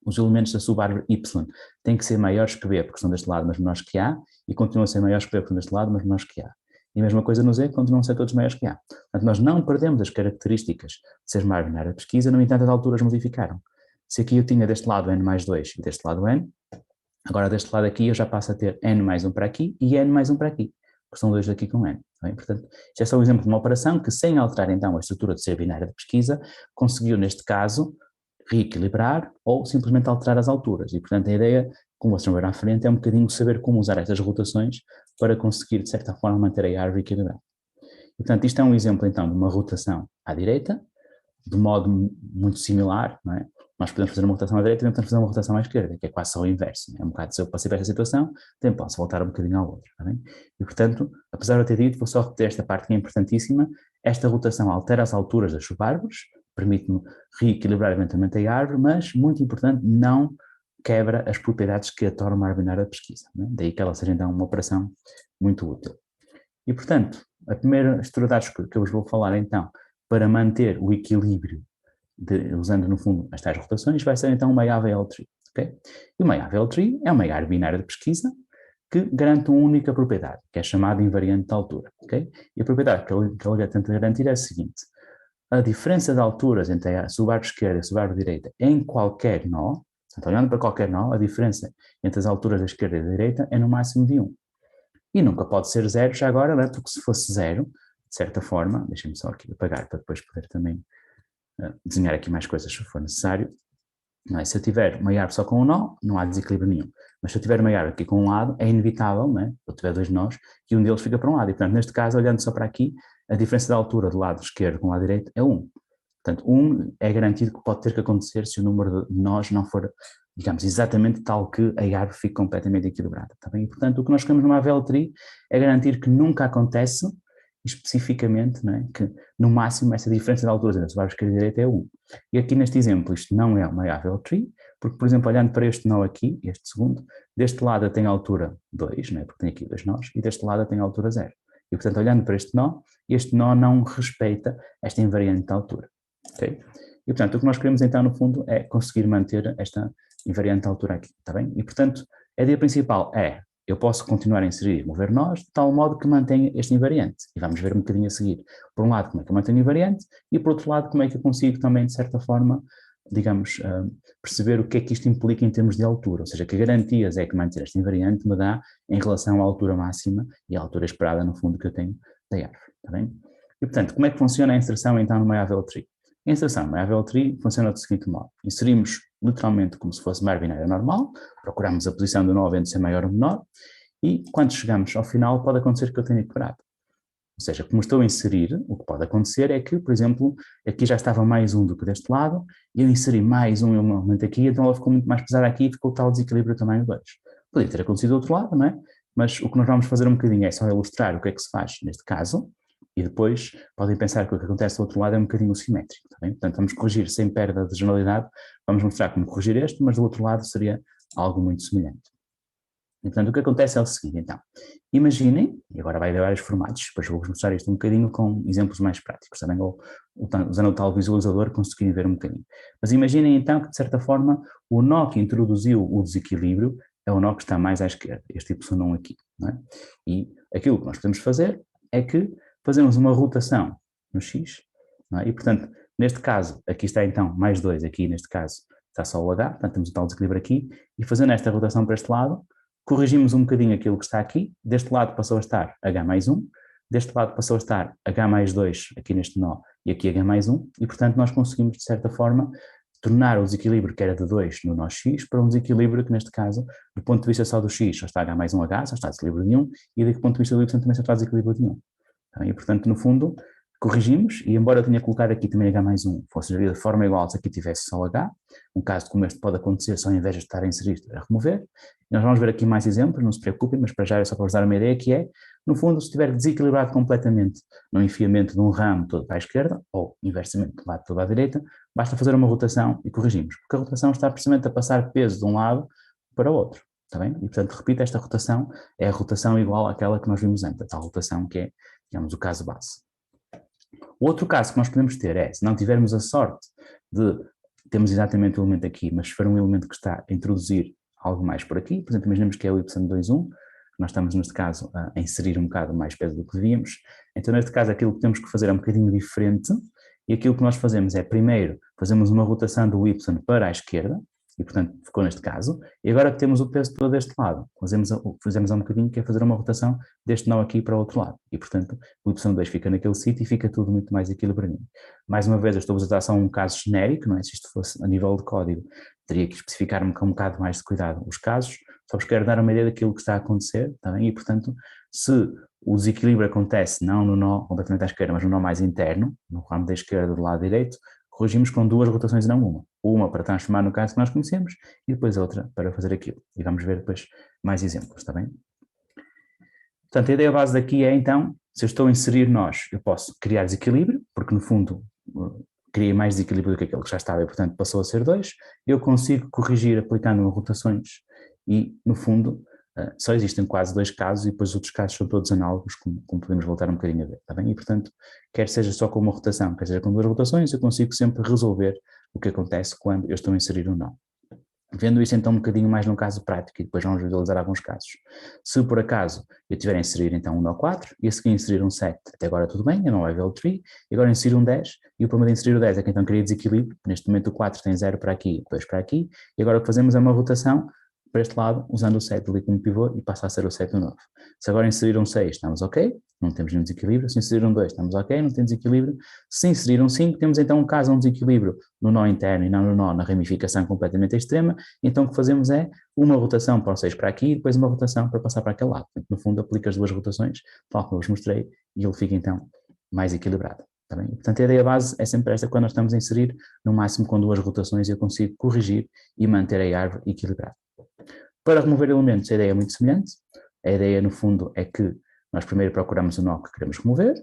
A: Os elementos da subárvore Y têm que ser maiores que B, porque são deste lado, mas menores que A, e continuam a ser maiores que B, porque são deste lado, mas menores que A. E a mesma coisa no Z, continuam a ser todos maiores que A. Portanto, nós não perdemos as características de ser uma árvore binária de pesquisa, no entanto, as alturas modificaram. Se aqui eu tinha deste lado n mais 2 e deste lado n, agora deste lado aqui eu já passo a ter n mais 1 para aqui e n mais 1 para aqui, porque são dois daqui com n. Bem? Portanto, isto é só um exemplo de uma operação que, sem alterar então a estrutura de ser binária de pesquisa, conseguiu, neste caso, reequilibrar ou simplesmente alterar as alturas. E, portanto, a ideia, como vocês vão ver à frente, é um bocadinho saber como usar estas rotações para conseguir, de certa forma, manter a árvore equilibrada. Portanto, isto é um exemplo, então, de uma rotação à direita, de modo muito similar, não é? Nós podemos fazer uma rotação à direita e podemos fazer uma rotação à esquerda, que é quase só o inverso. É um bocado, se eu passei por esta situação, também posso voltar um bocadinho à outra. Está bem? E, portanto, apesar de eu ter dito, vou só repetir esta parte que é importantíssima, esta rotação altera as alturas das subárvores, permite-me reequilibrar eventualmente a árvore, mas, muito importante, não quebra as propriedades que a tornam uma árvore binária de pesquisa. Não é? Daí que ela seja, então, uma operação muito útil. E, portanto, a primeira estrutura de dados que eu vos vou falar, então, para manter o equilíbrio, usando no fundo as tais rotações, vai ser então uma AVL tree. Okay? E uma AVL tree é uma árvore binária de pesquisa que garante uma única propriedade, que é chamada invariante de altura. Okay? E a propriedade que ele tenta garantir é a seguinte: a diferença de alturas entre a subárvore esquerda e a subárvore direita em qualquer nó, portanto, olhando para qualquer nó, a diferença entre as alturas da esquerda e da direita é no máximo de 1. E nunca pode ser 0 já agora, não é? Porque se fosse 0, de certa forma, deixem-me só aqui apagar para depois poder também desenhar aqui mais coisas se for necessário. Não é? Se eu tiver uma árvore só com um nó, não há desequilíbrio nenhum. Mas se eu tiver uma árvore aqui com um lado, é inevitável, não é? Se eu tiver dois nós, que um deles fica para um lado. E, portanto, neste caso, olhando só para aqui, a diferença de altura do lado esquerdo com o lado direito é 1. Portanto, 1 é garantido que pode ter que acontecer se o número de nós não for, digamos, exatamente tal que a árvore fique completamente equilibrada. Tá bem? E, portanto, o que nós queremos numa AVL tree é garantir que nunca acontece especificamente, não é? Que no máximo essa diferença de alturas entre a subárvore esquerda e direita é 1. E aqui neste exemplo isto não é uma AVL tree, Porque, por exemplo, olhando para este nó aqui, este segundo, deste lado eu tenho a altura 2, né, porque tenho aqui 2 nós, e deste lado eu tenho a altura 0. E, portanto, olhando para este nó não respeita esta invariante de altura. Okay? E, portanto, o que nós queremos então, no fundo, é conseguir manter esta invariante de altura aqui, está bem? E, portanto, a ideia principal é, eu posso continuar a inserir e mover nós de tal modo que mantenha este invariante. E vamos ver um bocadinho a seguir. Por um lado, como é que eu mantenho o invariante, e por outro lado, como é que eu consigo também, de certa forma, digamos, perceber o que é que isto implica em termos de altura, ou seja, que garantias é que manter esta invariante me dá em relação à altura máxima e à altura esperada, no fundo, que eu tenho da árvore, está bem? E, portanto, como é que funciona a inserção, então, no MyAvel Tree? A inserção no MyAvel Tree funciona do seguinte modo. Inserimos, literalmente, como se fosse uma árvore binária normal, procuramos a posição do nó havendo de ser maior ou menor, e quando chegamos ao final pode acontecer que eu tenha quebrado. Ou seja, como estou a inserir, o que pode acontecer é que, por exemplo, aqui já estava mais um do que deste lado, e eu inseri mais um elemento aqui, então ela ficou muito mais pesada aqui e ficou o tal desequilíbrio também no 2. Podia ter acontecido do outro lado, não é? Mas o que nós vamos fazer um bocadinho é só ilustrar o que é que se faz neste caso, e depois podem pensar que o que acontece do outro lado é um bocadinho simétrico, está bem? Portanto, vamos corrigir sem perda de generalidade, vamos mostrar como corrigir este, mas do outro lado seria algo muito semelhante. E, portanto, o que acontece é o seguinte, então, imaginem, e agora vai haver vários formatos, depois vou-vos mostrar isto um bocadinho com exemplos mais práticos, também usando o tal visualizador conseguirem ver um bocadinho. Mas imaginem então que, de certa forma, o nó que introduziu o desequilíbrio é o nó que está mais à esquerda, este Y aqui, não é? E aquilo que nós podemos fazer é que fazemos uma rotação no X, não é? E, portanto, neste caso, aqui está então mais 2, aqui neste caso está só o H, portanto temos o tal desequilíbrio aqui, e fazendo esta rotação para este lado, corrigimos um bocadinho aquilo que está aqui, deste lado passou a estar H mais 1, deste lado passou a estar H mais 2 aqui neste nó e aqui H mais 1, e portanto nós conseguimos de certa forma tornar o desequilíbrio que era de 2 no nó X para um desequilíbrio que neste caso, do ponto de vista só do X, só está H mais 1 H, só está desequilíbrio de 1, e do ponto de vista do Y também só está desequilíbrio de 1. E portanto no fundo corrigimos, e embora eu tenha colocado aqui também H mais 1, fosse gerir de forma igual se aqui tivesse só H, um caso como este pode acontecer só em vez de estar a inserir, a remover. Nós vamos ver aqui mais exemplos, não se preocupem, mas para já é só para vos dar uma ideia que é, no fundo, se estiver desequilibrado completamente no enfiamento de um ramo todo para a esquerda, ou inversamente do lado todo à direita, basta fazer uma rotação e corrigimos, porque a rotação está precisamente a passar peso de um lado para o outro, está bem? E portanto, repito, esta rotação é a rotação igual àquela que nós vimos antes, a tal rotação que é, digamos, o caso base. O outro caso que nós podemos ter é, se não tivermos a sorte de temos exatamente o elemento aqui, mas se for um elemento que está a introduzir algo mais por aqui, por exemplo, imaginemos que é o Y21, nós estamos neste caso a inserir um bocado mais peso do que devíamos, então neste caso aquilo que temos que fazer é um bocadinho diferente, e aquilo que nós fazemos é primeiro fazemos uma rotação do Y para a esquerda, e portanto ficou neste caso, e agora que temos o peso todo deste lado, fazemos um bocadinho que é fazer uma rotação deste nó aqui para o outro lado, e portanto o Y2 fica naquele sítio e fica tudo muito mais equilibradinho. Mais uma vez eu estou a usar só um caso genérico, não é? Se isto fosse a nível de código, teria que especificar-me com um bocado mais de cuidado os casos, só vos quero dar uma ideia daquilo que está a acontecer, está bem? E portanto, se o desequilíbrio acontece não no nó completamente à esquerda, mas no nó mais interno, no ramo da esquerda do lado direito, corrigimos com duas rotações e não uma. Uma para transformar no caso que nós conhecemos e depois outra para fazer aquilo. E vamos ver depois mais exemplos, está bem? Portanto, a ideia base daqui é então, se eu estou a inserir nós, eu posso criar desequilíbrio, porque no fundo criei mais desequilíbrio do que aquele que já estava e portanto passou a ser 2. Eu consigo corrigir aplicando rotações e no fundo só existem quase 2 casos e depois os outros casos são todos análogos, como podemos voltar um bocadinho a ver, está bem? E portanto, quer seja só com uma rotação, quer seja com 2 rotações, eu consigo sempre resolver o que acontece quando eu estou a inserir um nó. Vendo isso então um bocadinho mais no caso prático e depois vamos visualizar alguns casos. Se por acaso eu tiver a inserir então um nó 4 e a seguir inserir um 7, até agora tudo bem, eu não level 3, e agora insiro um 10 e o problema de inserir o 10 é que então cria desequilíbrio, neste momento o 4 tem 0 para aqui, 2 para aqui, e agora o que fazemos é uma rotação para este lado, usando o 7 ali como pivô e passa a ser o 7 no 9. Se agora inserir um 6, estamos ok, não temos nenhum desequilíbrio. Se inserir um 2, estamos ok, não temos desequilíbrio. Se inserir um 5, temos então um caso, um desequilíbrio no nó interno e não no nó na ramificação completamente extrema, então o que fazemos é uma rotação para o 6 para aqui e depois uma rotação para passar para aquele lado. No fundo, aplica as duas rotações, tal como eu vos mostrei, e ele fica então mais equilibrado. Tá bem? Portanto, a ideia base é sempre esta, quando nós estamos a inserir, no máximo com duas rotações eu consigo corrigir e manter a árvore equilibrada. Para remover elementos, a ideia é muito semelhante. A ideia, no fundo, é que nós primeiro procuramos o nó que queremos remover,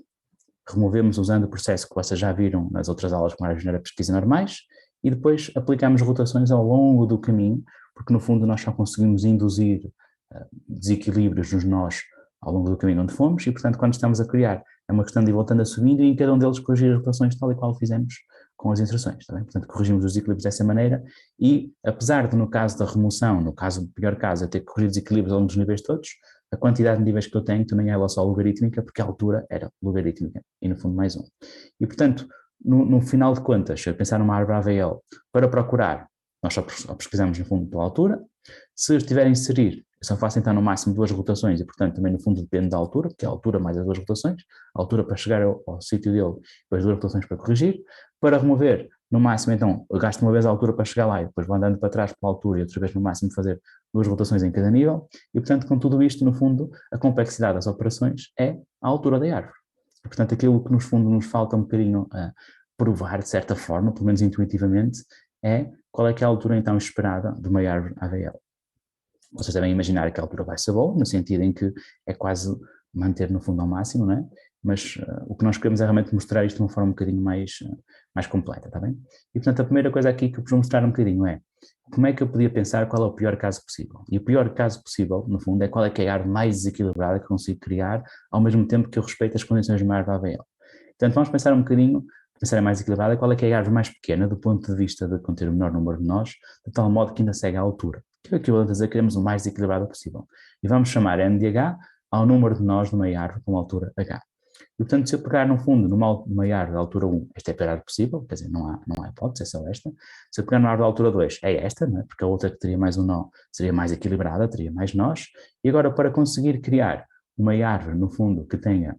A: removemos usando o processo que vocês já viram nas outras aulas com árvores de pesquisa normais, e depois aplicamos rotações ao longo do caminho, porque no fundo nós só conseguimos induzir desequilíbrios nos nós ao longo do caminho onde fomos e, portanto, quando estamos a criar, é uma questão de ir voltando a subindo e em cada um deles corrigir as rotações tal e qual fizemos com as inserções, tá bem? Portanto, corrigimos os desequilíbrios dessa maneira e, apesar de no caso da remoção, no pior caso, eu ter que corrigir desequilíbrios ao longo dos níveis todos, a quantidade de níveis que eu tenho também é ela só logarítmica, porque a altura era logarítmica e, no fundo, mais um. E, portanto, no final de contas, se eu pensar numa árvore AVL, para procurar, nós só pesquisamos, no fundo, pela altura. Se eu estiver a inserir, eu só faço então no máximo 2 rotações e, portanto, também no fundo depende da altura, que é a altura mais as 2 rotações, a altura para chegar ao sítio dele, depois 2 rotações para corrigir. Para remover, no máximo, então, eu gasto uma vez a altura para chegar lá e depois vou andando para trás pela altura e outra vez no máximo fazer 2 rotações em cada nível. E, portanto, com tudo isto, no fundo, a complexidade das operações é a altura da árvore. E, portanto, aquilo que, no fundo, nos falta um bocadinho a provar, de certa forma, pelo menos intuitivamente, é qual é que é a altura, então, esperada de uma árvore AVL. Vocês devem imaginar que a altura vai ser boa, no sentido em que é quase manter no fundo ao máximo, não é? Mas o que nós queremos é realmente mostrar isto de uma forma um bocadinho mais completa, está bem? E portanto a primeira coisa aqui que eu vos vou mostrar um bocadinho é como é que eu podia pensar qual é o pior caso possível. E o pior caso possível, no fundo, é qual é que é a árvore mais desequilibrada que eu consigo criar, ao mesmo tempo que eu respeito as condições de uma árvore AVL. Portanto, vamos pensar um bocadinho, pensar em mais equilibrada, qual é que é a árvore mais pequena do ponto de vista de conter o menor número de nós, de tal modo que ainda segue à altura. Que é o equivalente a dizer que queremos o mais equilibrado possível. E vamos chamar n de h ao número de nós de uma árvore com altura h. E, portanto, se eu pegar, no fundo, numa árvore de altura 1, esta é a pior árvore possível, quer dizer, não há hipótese, é só esta. Se eu pegar numa árvore de altura 2, é esta, não é? Porque a outra que teria mais um nó seria mais equilibrada, teria mais nós. E agora, para conseguir criar uma árvore, no fundo, que tenha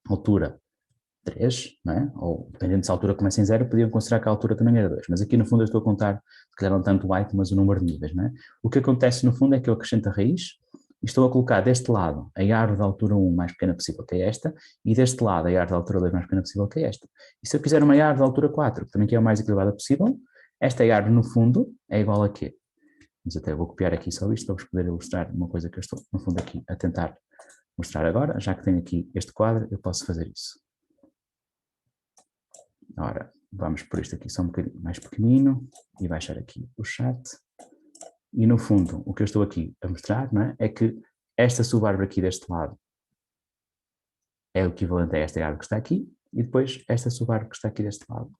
A: altura 3, não é? Ou, dependendo se a altura começa em 0, podiam considerar que a altura também era 2. Mas aqui, no fundo, eu estou a contar, se calhar não tanto o height, mas o número de níveis, não é? O que acontece, no fundo, é que eu acrescento a raiz e estou a colocar deste lado a árvore da altura 1 mais pequena possível, que é esta, e deste lado a árvore da altura 2 mais pequena possível, que é esta. E se eu quiser uma árvore da altura 4, que também é a mais equilibrada possível, esta árvore, no fundo, é igual a quê? Mas até vou copiar aqui só isto, para vos poder ilustrar uma coisa que eu estou, no fundo, aqui a tentar mostrar agora. Já que tenho aqui este quadro, eu posso fazer isso. Ora, vamos por isto aqui só um bocadinho mais pequenino e baixar aqui o chat. E no fundo, o que eu estou aqui a mostrar, não é, é que esta subárvore aqui deste lado é o equivalente a esta árvore que está aqui e depois esta subárvore que está aqui deste lado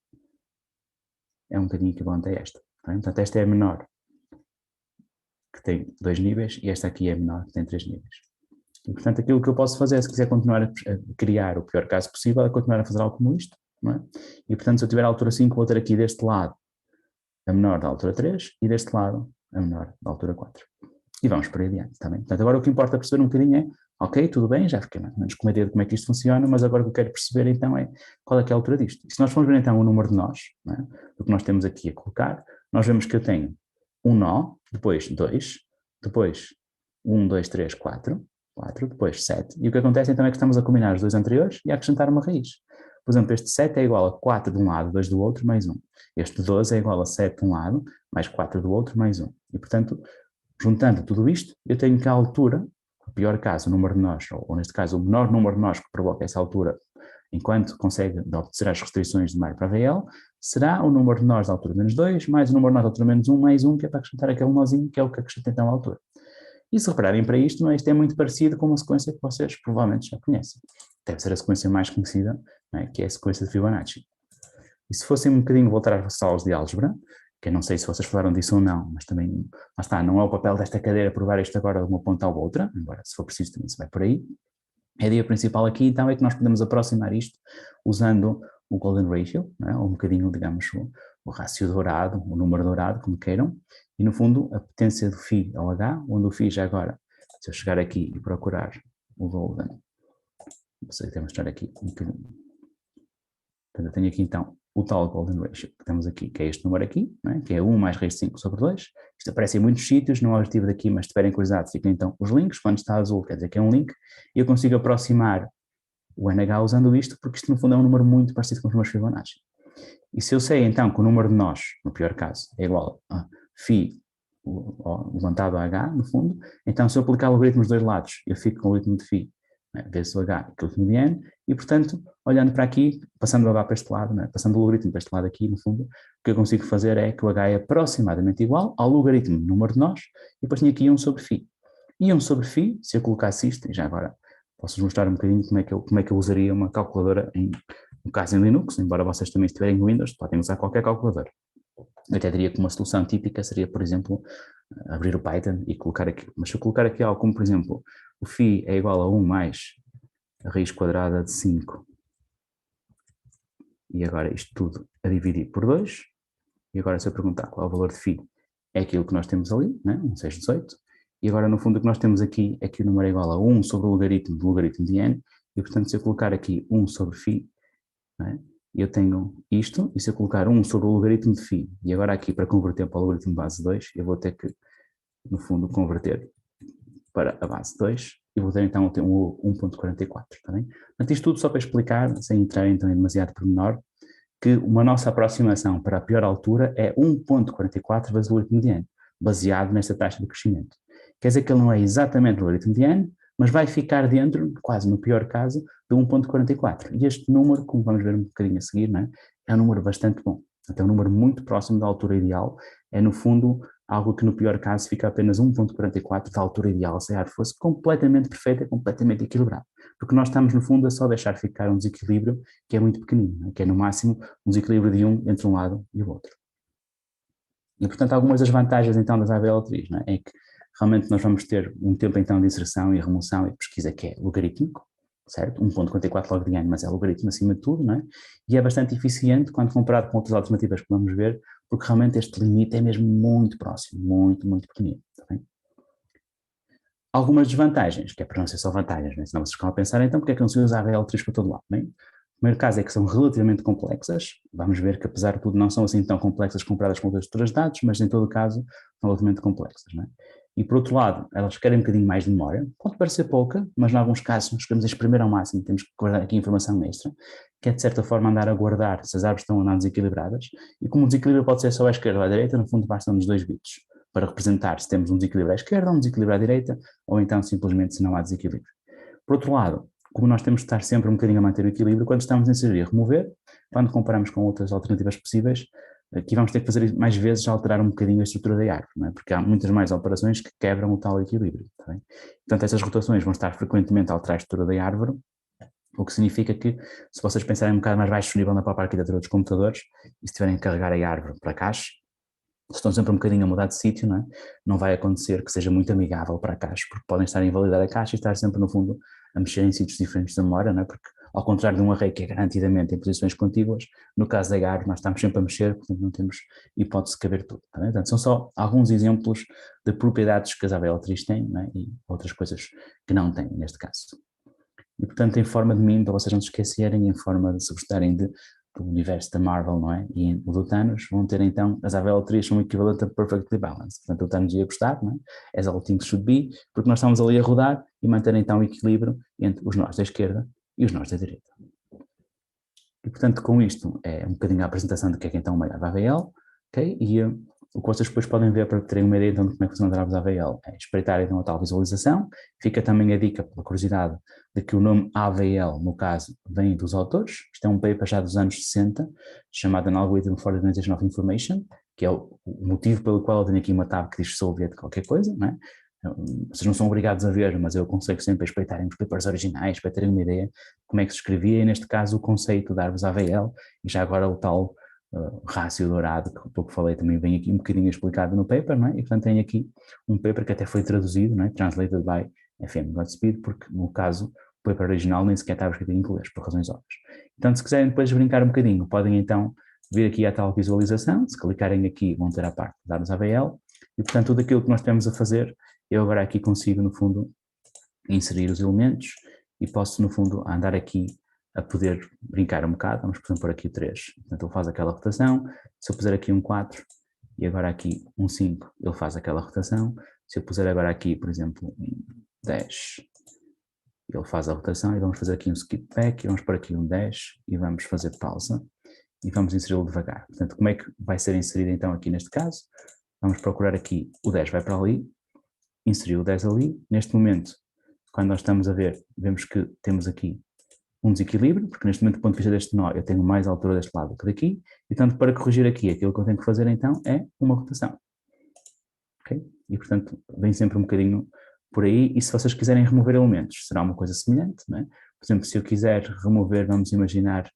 A: é um bocadinho equivalente a esta. Tá? Portanto, esta é a menor, que tem 2 níveis, e esta aqui é a menor, que tem 3 níveis. E, portanto, aquilo que eu posso fazer, se quiser continuar a criar o pior caso possível, é continuar a fazer algo como isto. Não é? E, portanto, se eu tiver a altura 5, vou ter aqui deste lado a menor da altura 3 e deste lado a menor da altura 4. E vamos por aí adiante, está bem? Portanto, agora o que importa perceber um bocadinho é, ok, tudo bem, já fiquei mais ou menos com uma ideia de como é que isto funciona, mas agora o que eu quero perceber então é qual é que é a altura disto. E se nós formos ver então o número de nós, não é? O que nós temos aqui a colocar, nós vemos que eu tenho um nó, depois 2, depois 1, 2, 3, 4, depois 7, e o que acontece então é que estamos a combinar os dois anteriores e a acrescentar uma raiz. Por exemplo, este 7 é igual a 4 de um lado, 2 do outro, mais 1. Este 12 é igual a 7 de um lado, mais 4 do outro, mais 1. E, portanto, juntando tudo isto, eu tenho que a altura, no pior caso, o número de nós, ou neste caso, o menor número de nós que provoca essa altura, enquanto consegue obedecer às restrições de Mário para VL, será o número de nós da altura menos 2, mais o número de nós da altura menos 1, mais 1, que é para acrescentar aquele nozinho, que é o que acrescenta então a altura. E se repararem para isto, não é? Isto é muito parecido com uma sequência que vocês provavelmente já conhecem. Deve ser a sequência mais conhecida, não é? Que é a sequência de Fibonacci. E se fossem um bocadinho voltar às aulas de álgebra, que eu não sei se vocês falaram disso ou não, mas também, lá está, não é o papel desta cadeira provar isto agora de uma ponta à outra, embora se for preciso também se vai por aí. A ideia principal aqui então é que nós podemos aproximar isto usando o Golden Ratio, não é? Ou um bocadinho, digamos, o rácio dourado, o número dourado, como queiram, e no fundo a potência do φ ao h, onde o φ já agora, se eu chegar aqui e procurar o Golden, não sei até mostrar aqui um bocadinho. Portanto, eu tenho aqui então o tal Golden Ratio que temos aqui, que é este número aqui, não é? Que é 1 mais raiz de 5 sobre 2. Isto aparece em muitos sítios, não é o objetivo daqui, mas se tiverem curiosidade, ficam então os links. Quando está azul quer dizer que é um link, e eu consigo aproximar o NH usando isto, porque isto no fundo é um número muito parecido com os números Fibonacci. E se eu sei então que o número de nós, no pior caso, é igual a φ levantado a h, no fundo, então se eu aplicar o logaritmo dos dois lados, eu fico com o logaritmo de φ né? Vezes o H é logaritmo de N, e portanto, olhando para aqui, passando o H para este lado, né? Passando o logaritmo para este lado aqui, no fundo, o que eu consigo fazer é que o H é aproximadamente igual ao logaritmo do número de nós, e depois tenho aqui 1 sobre φ. E 1 sobre φ, se eu colocasse isto, e já agora posso-vos mostrar um bocadinho como é que eu usaria uma calculadora, no caso em Linux, embora vocês também estiverem em Windows, podem usar qualquer calculadora. Eu até diria que uma solução típica seria, por exemplo, abrir o Python e colocar aqui. Mas se eu colocar aqui algo como, por exemplo, o φ é igual a 1 mais a raiz quadrada de 5, e agora isto tudo a dividir por 2, e agora se eu perguntar qual é o valor de φ, é aquilo que nós temos ali, né? 1/618, e agora no fundo o que nós temos aqui é que o número é igual a 1 sobre o logaritmo do logaritmo de n, e portanto se eu colocar aqui 1 sobre φ, né? Eu tenho isto, e se eu colocar 1 sobre o logaritmo de φ, e agora aqui para converter para o logaritmo de base 2, eu vou ter que, no fundo, converter para a base 2, e vou ter então um 1.44, está bem? Portanto, isto tudo só para explicar, sem entrar então em demasiado pormenor, que uma nossa aproximação para a pior altura é 1.44 vezes o logaritmo de n, baseado nesta taxa de crescimento. Quer dizer que ele não é exatamente o logaritmo de n, mas vai ficar dentro, quase no pior caso, de 1.44. E este número, como vamos ver um bocadinho a seguir, não é? É um número bastante bom. Então, é um número muito próximo da altura ideal. É, no fundo, algo que no pior caso fica apenas 1.44 da altura ideal, se a árvore fosse completamente perfeita, completamente equilibrada. Porque nós estamos, no fundo, a só deixar ficar um desequilíbrio que é muito pequenino, não é? Que é, no máximo, um desequilíbrio de 1 entre um lado e o outro. E, portanto, algumas das vantagens, então, das AVL3, não é? É que realmente nós vamos ter um tempo então de inserção e remoção e pesquisa que é logarítmico, certo? 1.44 log de n, mas é logaritmo acima de tudo, não é? E é bastante eficiente quando comparado com outras alternativas que vamos ver, porque realmente este limite é mesmo muito próximo, muito, muito pequenino, está bem? Algumas desvantagens, que é para não ser só vantagens, né? Senão vocês ficam a pensar, então, porque é que não se usa AVL3 para todo lado, bem? O primeiro caso é que são relativamente complexas, vamos ver que apesar de tudo não são assim tão complexas comparadas com outras estruturas de dados, mas em todo o caso são relativamente complexas, não é? E por outro lado, elas querem um bocadinho mais de memória, pode parecer pouca, mas em alguns casos nós queremos exprimir ao máximo, temos que guardar aqui informação extra, que é de certa forma andar a guardar se as árvores estão ou não desequilibradas, e como o desequilíbrio pode ser só à esquerda ou à direita, no fundo bastam-nos 2 bits para representar se temos um desequilíbrio à esquerda ou um desequilíbrio à direita, ou então simplesmente se não há desequilíbrio. Por outro lado, como nós temos de estar sempre um bocadinho a manter o equilíbrio, quando estamos a inserir e remover, quando comparamos com outras alternativas possíveis, aqui vamos ter que fazer mais vezes alterar um bocadinho a estrutura da árvore, não é? Porque há muitas mais operações que quebram o tal equilíbrio. Tá bem? Portanto, essas rotações vão estar frequentemente a alterar a estrutura da árvore, o que significa que, se vocês pensarem um bocado mais baixo nível na própria arquitetura dos computadores, e se tiverem que carregar a árvore para cache, estão sempre um bocadinho a mudar de sítio, não é? Não vai acontecer que seja muito amigável para a cache, porque podem estar a invalidar a cache e estar sempre, no fundo, a mexer em sítios diferentes da memória, não é? Porque, ao contrário de um array que é garantidamente em posições contíguas, no caso da árvore nós estamos sempre a mexer, portanto não temos hipótese de caber tudo, tá bem? Portanto, são só alguns exemplos de propriedades que as AVL3 têm, não é? E outras coisas que não têm, neste caso. E, portanto, em forma de meme, para vocês não se esquecerem, em forma de se gostarem do universo da Marvel, não é? E o do Thanos, vão ter então, as AVL3 são equivalente a Perfectly Balanced. Portanto, o Thanos ia gostar, não é? As all things should be, porque nós estamos ali a rodar e manter então o equilíbrio entre os nós da esquerda e os nós da direita. E, portanto, com isto é um bocadinho a apresentação de que é então uma AVL, ok? E o que vocês depois podem ver para terem uma ideia então de como é que funciona a AVL é espreitar então a tal visualização. Fica também a dica, pela curiosidade, de que o nome AVL, no caso, vem dos autores. Isto é um paper já dos anos 60, chamado An Algorithm for the Organization of Information, que é o motivo pelo qual eu tenho aqui uma tab que diz Soviet qualquer coisa, não é? Vocês não são obrigados a ver, mas eu aconselho sempre a espreitarem os papers originais para terem uma ideia de como é que se escrevia, e neste caso o conceito de dar-vos AVL, e já agora o tal rácio dourado, que há pouco falei, também vem aqui um bocadinho explicado no paper, não é? E portanto tem aqui um paper que até foi traduzido, não é? Translated by FM Godspeed, porque no caso o paper original nem sequer estava escrito em inglês, por razões óbvias. Então, se quiserem depois brincar um bocadinho, podem então vir aqui à tal visualização, se clicarem aqui vão ter a parte de dar-vos AVL, e portanto tudo aquilo que nós temos a fazer, eu agora aqui consigo no fundo inserir os elementos e posso no fundo andar aqui a poder brincar um bocado. Vamos, por exemplo, pôr aqui o 3, portanto ele faz aquela rotação. Se eu puser aqui um 4 e agora aqui um 5, ele faz aquela rotação. Se eu puser agora aqui, por exemplo, um 10, ele faz a rotação, e vamos fazer aqui um skip back, e vamos pôr aqui um 10 e vamos fazer pausa e vamos inseri-lo devagar. Portanto, como é que vai ser inserido então aqui neste caso? Vamos procurar aqui, o 10 vai para ali, inserir o 10 ali, neste momento quando nós estamos a ver, vemos que temos aqui um desequilíbrio, porque neste momento, do ponto de vista deste nó, eu tenho mais altura deste lado que daqui, e portanto, para corrigir aqui, aquilo que eu tenho que fazer então é uma rotação. Okay? E portanto, vem sempre um bocadinho por aí, e se vocês quiserem remover elementos, será uma coisa semelhante, não é? Por exemplo, se eu quiser remover, vamos imaginar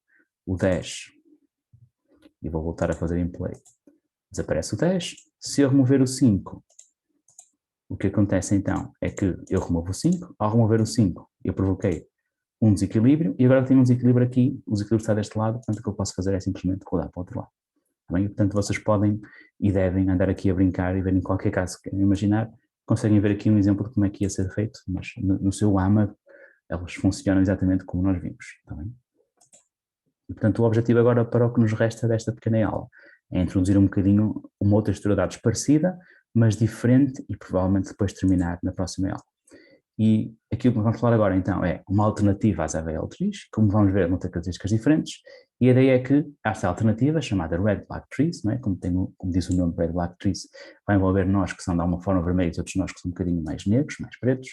A: o 10, e vou voltar a fazer em play, desaparece o 10, se eu remover o 5, o que acontece então é que eu removo o 5, ao remover o 5 eu provoquei um desequilíbrio e agora tenho um desequilíbrio aqui, o desequilíbrio está deste lado, portanto o que eu posso fazer é simplesmente rodar para o outro lado. Tá bem? E, portanto vocês podem e devem andar aqui a brincar e ver em qualquer caso que queiram imaginar, conseguem ver aqui um exemplo de como é que ia ser feito, mas no seu AMA elas funcionam exatamente como nós vimos. Tá bem? E, portanto o objetivo agora para o que nos resta desta pequena aula é introduzir um bocadinho uma outra estrutura de dados parecida, mas diferente e provavelmente depois terminar na próxima aula. E aquilo que vamos falar agora então é uma alternativa às AVL trees, como vamos ver, vão ter características diferentes, e a ideia é que esta alternativa, chamada Red Black Trees, não é? como diz o nome Red Black Trees, vai envolver nós que são de alguma forma vermelhos, outros nós que são um bocadinho mais negros, mais pretos,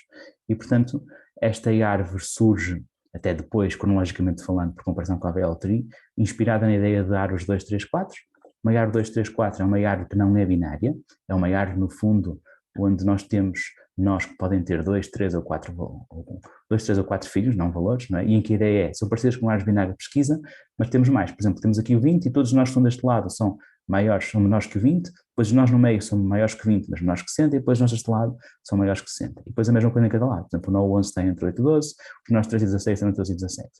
A: e portanto esta árvore surge até depois, cronologicamente falando, por comparação com a AVL tree, inspirada na ideia de árvores 2, 3, 4. Uma árvore 2, 3, 4 é uma árvore que não é binária, é uma árvore no fundo onde nós temos nós que podem ter 2, 3 ou 4 filhos, não valores, não é? E em que a ideia é, são parecidas com árvores binárias de pesquisa, mas temos mais, por exemplo, temos aqui o 20 e todos nós que estão deste lado são menores que o 20, depois nós no meio somos maiores que 20, mas menores que 60, e depois nós deste lado são maiores que 60. E depois a mesma coisa em cada lado, por exemplo, o nó 11 está entre 8 e 12, os nós 3 e 16 estão entre 12 e 17.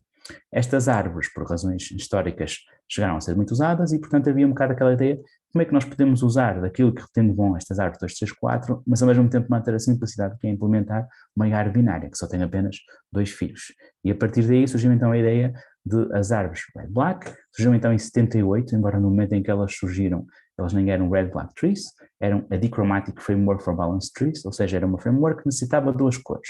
A: Estas árvores, por razões históricas, chegaram a ser muito usadas e, portanto, havia um bocado aquela ideia como é que nós podemos usar daquilo que tem de bom estas árvores 2, 3, 4, mas ao mesmo tempo manter a simplicidade que é implementar uma árvore binária, que só tem apenas 2 filhos. E a partir daí surgiu então a ideia de as árvores Red Black, surgiu então em 78, embora no momento em que elas surgiram, elas nem eram Red Black Trees, eram a Dichromatic Framework for Balanced Trees, ou seja, era uma framework que necessitava de 2 cores.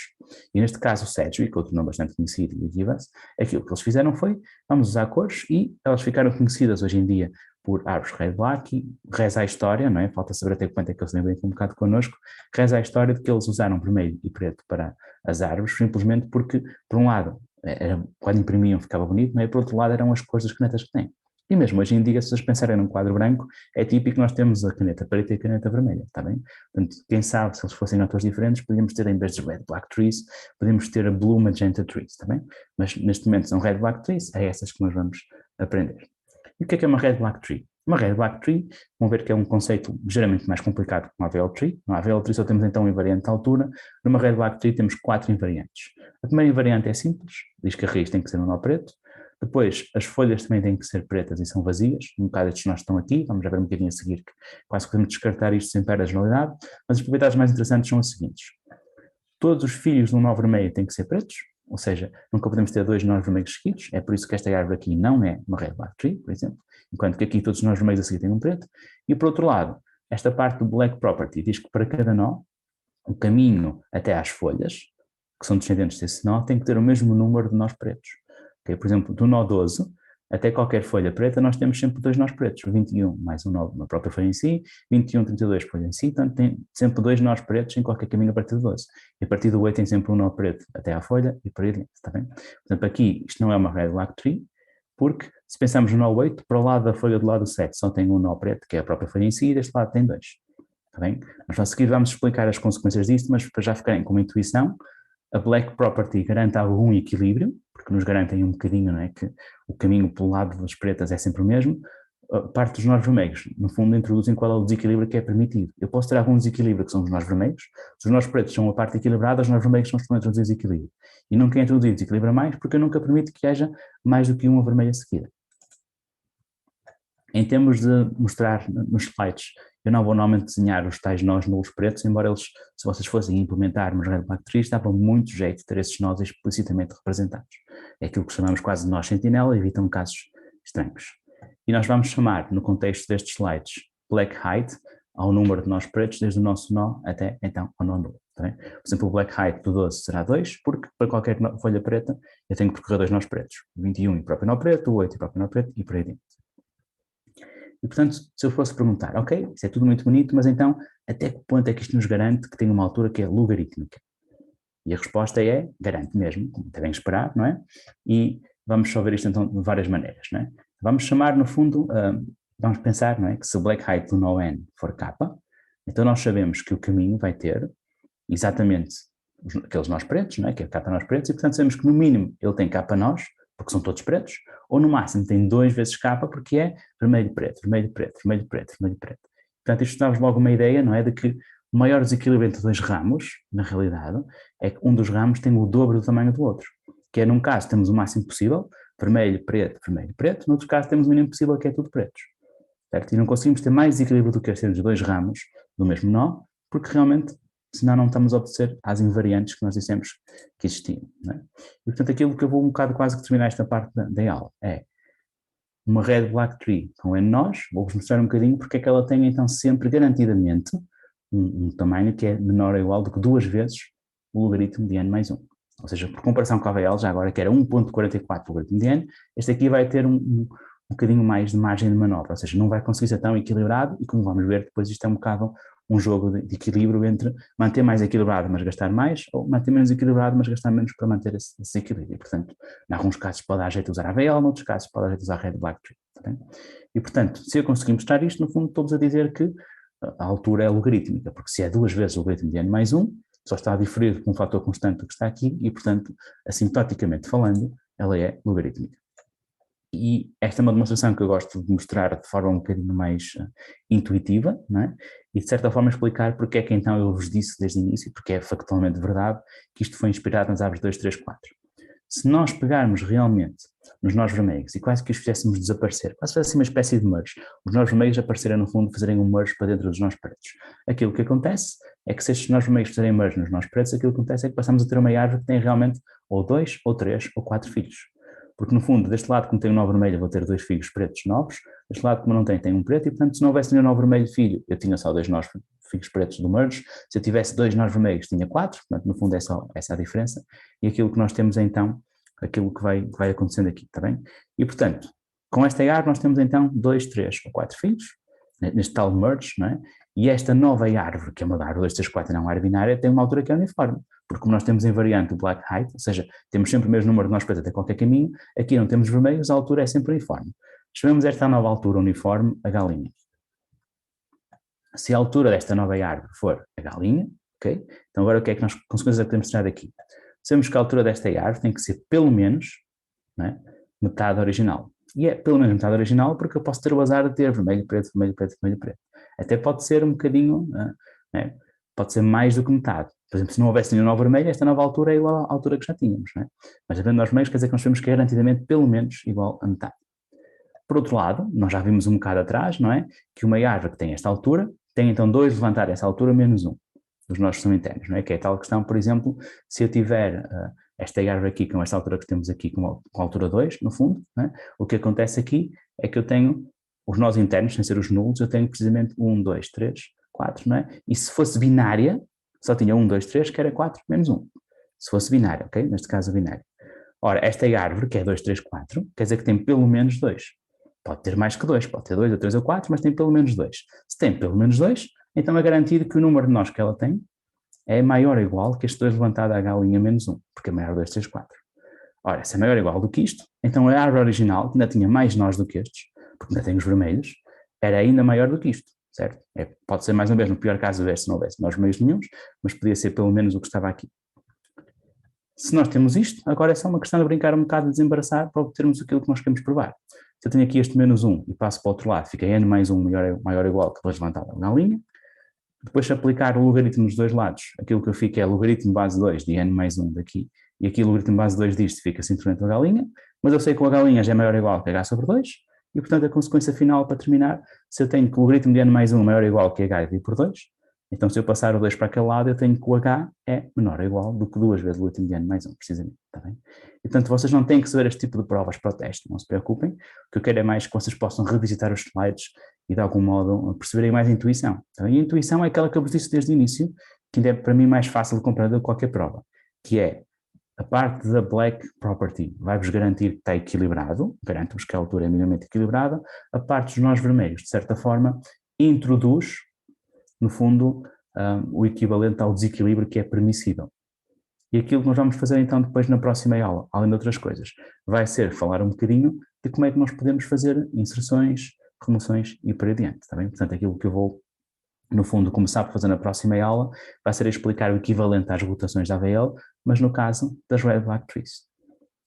A: E neste caso o Sedgwick, outro nome bastante conhecido, e o Givens, aquilo que eles fizeram foi, vamos usar cores, e elas ficaram conhecidas hoje em dia por árvores Red Black, e reza a história, não é? Falta saber até quanto é que eles têm brincado um bocado connosco, reza a história de que eles usaram vermelho e preto para as árvores, simplesmente porque, por um lado, quando imprimiam ficava bonito, não é? Por outro lado eram as cores das canetas que têm. E mesmo hoje em dia, se vocês pensarem num quadro branco, é típico que nós temos a caneta preta e a caneta vermelha, está bem? Portanto, quem sabe, se eles fossem autores diferentes, podíamos ter, em vez de Red Black Trees, podíamos ter a Blue Magenta Trees, está bem? Mas neste momento são Red Black Trees, é essas que nós vamos aprender. E o que é uma Red Black Tree? Uma Red Black Tree, vamos ver que é um conceito ligeiramente mais complicado que uma AVL Tree. Na AVL Tree só temos então um invariante de altura, numa Red Black Tree temos 4 invariantes. A primeira invariante é simples, diz que a raiz tem que ser um nó preto. Depois, as folhas também têm que ser pretas e são vazias, um bocado estes nós estão aqui, vamos já ver um bocadinho a seguir que quase podemos descartar isto sem perda de generalidade, mas as propriedades mais interessantes são as seguintes. Todos os filhos de um nó vermelho têm que ser pretos, ou seja, nunca podemos ter 2 nós vermelhos seguidos, é por isso que esta árvore aqui não é uma Red Black Tree, por exemplo, enquanto que aqui todos os nós vermelhos a seguir têm um preto, e por outro lado, esta parte do Black Property diz que para cada nó, o caminho até às folhas, que são descendentes desse nó, tem que ter o mesmo número de nós pretos. Okay? Por exemplo, do nó 12 até qualquer folha preta, nós temos sempre 2 nós pretos, 21 mais um nó na própria folha em si, 21, 32 folha em si, portanto tem sempre 2 nós pretos em qualquer caminho a partir do 12. E a partir do 8 tem sempre um nó preto até à folha e por aí adiante, está bem? Portanto, aqui isto não é uma Red Black Tree, porque se pensarmos no nó 8, para o lado da folha do lado 7 só tem um nó preto, que é a própria folha em si, e deste lado tem 2. Está bem? Nós a seguir vamos explicar as consequências disto, mas para já ficarem com uma intuição, a Black Property garante algum equilíbrio, porque nos garantem um bocadinho, não é, que o caminho pelo lado das pretas é sempre o mesmo. A parte dos nós vermelhos, no fundo, introduzem qual é o desequilíbrio que é permitido. Eu posso ter algum desequilíbrio que são os nós vermelhos, se os nós pretos são a parte equilibrada, os nós vermelhos são os que estão a introduzir desequilíbrio. E nunca é introduzido desequilíbrio mais, porque eu nunca permito que haja mais do que uma vermelha seguida. Em termos de mostrar nos slides, eu não vou normalmente desenhar os tais nós nulos pretos, embora eles, se vocês fossem implementar umas Red Black Trees, dava muito jeito de ter esses nós explicitamente representados. É aquilo que chamamos quase de nós sentinela, evitam casos estranhos. E nós vamos chamar, no contexto destes slides, Black Height ao número de nós pretos, desde o nosso nó até então ao nó nulo. Tá? Por exemplo, o Black Height do 12 será 2, porque para qualquer folha preta eu tenho que percorrer 2 nós pretos. 21 e próprio nó preto, o 8 e próprio nó preto e por aí dentro. E, portanto, se eu fosse perguntar, ok, isso é tudo muito bonito, mas então, até que ponto é que isto nos garante que tem uma altura que é logarítmica? E a resposta é, garante mesmo, como devem esperar, não é? E vamos só ver isto então de várias maneiras, não é? Vamos chamar, no fundo, vamos pensar, não é, que se o black height do no n for k, então nós sabemos que o caminho vai ter exatamente aqueles nós pretos, não é? Que é k nós pretos, e portanto sabemos que no mínimo ele tem k nós, porque são todos pretos, ou no máximo tem 2 vezes k, porque é vermelho, preto, vermelho, preto, vermelho, preto, vermelho, preto. Portanto, isto dá-vos logo uma ideia, não é, de que o maior desequilíbrio entre dois ramos, na realidade, é que um dos ramos tem o dobro do tamanho do outro, que é, num caso, temos o máximo possível, vermelho, preto, no outro caso temos o mínimo possível, que é tudo pretos, certo? E não conseguimos ter mais desequilíbrio do que este entre os dois ramos do mesmo nó, porque realmente, senão não estamos a obedecer às invariantes que nós dissemos que existiam, não é? E, portanto, aquilo que eu vou um bocado quase que terminar esta parte da aula é uma red black tree com n nós, vou-vos mostrar um bocadinho porque é que ela tem então sempre garantidamente um tamanho que é menor ou igual do que 2 vezes o logaritmo de n mais 1. Ou seja, por comparação com a AVL, já agora que era 1.44 logaritmo de n, este aqui vai ter um bocadinho mais de margem de manobra, ou seja, não vai conseguir ser tão equilibrado e, como vamos ver, depois isto é um bocado um jogo de equilíbrio entre manter mais equilibrado mas gastar mais, ou manter menos equilibrado mas gastar menos para manter esse equilíbrio. E, portanto, em alguns casos pode dar jeito de usar a AVL, em outros casos pode dar jeito de usar a Red Black Tree. Tá? E, portanto, se eu conseguir mostrar isto, no fundo, todos a dizer que a altura é logarítmica, porque se é 2 vezes o logaritmo de n mais 1, só está a diferir com um fator constante do que está aqui e, portanto, assintoticamente falando, ela é logarítmica. E esta é uma demonstração que eu gosto de mostrar de forma um bocadinho mais intuitiva, não é? E de certa forma explicar porque é que então eu vos disse desde o início, porque é factualmente verdade, que isto foi inspirado nas árvores 2, 3, 4. Se nós pegarmos realmente nos nós vermelhos e quase que os fizéssemos desaparecer, quase fosse assim uma espécie de merge, os nós vermelhos aparecerem no fundo, fazerem um merge para dentro dos nós pretos. Aquilo que acontece é que se estes nós vermelhos fizerem merge nos nós pretos, aquilo que acontece é que passamos a ter uma árvore que tem realmente ou 2, ou 3, ou 4 filhos. Porque no fundo, deste lado, como tenho um nó vermelho, vou ter 2 filhos pretos novos, deste lado, como não tenho um preto, e portanto, se não houvesse nenhum nó vermelho filho, eu tinha só 2 nós filhos pretos do merge, se eu tivesse 2 nós vermelhos, tinha 4, portanto, no fundo é só essa a diferença, e aquilo que nós temos é então, aquilo que vai acontecendo aqui, está bem? E portanto, com esta árvore nós temos então 2, 3 ou 4 filhos, neste tal merge, não é? E esta nova árvore, que é uma árvore 2, 3, 4 e não uma árvore binária, tem uma altura que é uniforme, porque como nós temos em variante o black height, ou seja, temos sempre o mesmo número de nós pretos até qualquer caminho, aqui não temos vermelhos, a altura é sempre uniforme. Chamamos esta nova altura uniforme a galinha. Se a altura desta nova árvore for a galinha, ok? Então agora o que é que nós conseguimos podemos tirar daqui? Sabemos que a altura desta árvore tem que ser pelo menos, não é, metade original. E é pelo menos metade original porque eu posso ter o azar de ter vermelho, preto, vermelho, preto, vermelho, preto. Até pode ser um bocadinho, né, pode ser mais do que metade. Por exemplo, se não houvesse nenhum nó vermelho, esta nova altura é igual à altura que já tínhamos. Não é? Mas havendo nós vermelhos, quer dizer que nós temos que é garantidamente pelo menos igual a metade. Por outro lado, nós já vimos um bocado atrás, não é? Que uma árvore que tem esta altura, tem então 2 levantar essa altura menos 1. Os nós são internos, não é? Que é a tal questão, por exemplo, se eu tiver esta árvore aqui com esta altura que temos aqui com a altura 2, no fundo, é? O que acontece aqui é que eu tenho os nós internos, sem ser os nulos, eu tenho precisamente 1, 2, 3, 4, não é? E se fosse binária, só tinha 1, 2, 3, que era 4 menos 1. Se fosse binária, ok? Neste caso binária. Ora, esta árvore, que é 2, 3, 4, quer dizer que tem pelo menos 2. Pode ter mais que 2, pode ter 2 ou 3 ou 4, mas tem pelo menos 2. Se tem pelo menos 2, então é garantido que o número de nós que ela tem é maior ou igual que este 2 levantado à galinha menos 1, porque é maior 2, 3, 4. Ora, se é maior ou igual do que isto, então a árvore original, que ainda tinha mais nós do que estes, porque ainda tem os vermelhos, era ainda maior do que isto, certo? Pode ser mais uma vez, no pior caso, se não houvesse nós vermelhos nenhuns, mas podia ser pelo menos o que estava aqui. Se nós temos isto, agora é só uma questão de brincar um bocado, de desembaraçar para obtermos aquilo que nós queremos provar. Se eu tenho aqui este menos 1 e passo para o outro lado, fica n mais 1 maior ou igual que 2 levantado na linha. Depois, se aplicar o logaritmo nos dois lados, aquilo que eu fico é logaritmo base 2 de n mais 1 daqui, e aqui o logaritmo base 2 disto fica simplesmente a galinha, mas eu sei que a galinha já é maior ou igual que h sobre 2, e portanto a consequência final para terminar, se eu tenho que o logaritmo de n mais 1 maior ou igual que h dividido por 2, então se eu passar o 2 para aquele lado, eu tenho que o h é menor ou igual do que 2 vezes o logaritmo de n mais 1, precisamente, está bem? E portanto vocês não têm que saber este tipo de provas para o teste, não se preocupem, o que eu quero é mais que vocês possam revisitar os slides e de algum modo perceberem mais a intuição. Então, a intuição é aquela que eu vos disse desde o início, que ainda é para mim mais fácil de compreender do que qualquer prova, que é a parte da black property vai-vos garantir que está equilibrado, garante-vos que a altura é minimamente equilibrada, a parte dos nós vermelhos, de certa forma, introduz, no fundo, o equivalente ao desequilíbrio que é permissível. E aquilo que nós vamos fazer então depois na próxima aula, além de outras coisas, vai ser falar um bocadinho de como é que nós podemos fazer inserções, remoções e por aí adiante, está bem? Portanto, aquilo que eu vou, no fundo, começar por fazer na próxima aula vai ser explicar o equivalente às rotações da AVL, mas no caso das Red Black Trees,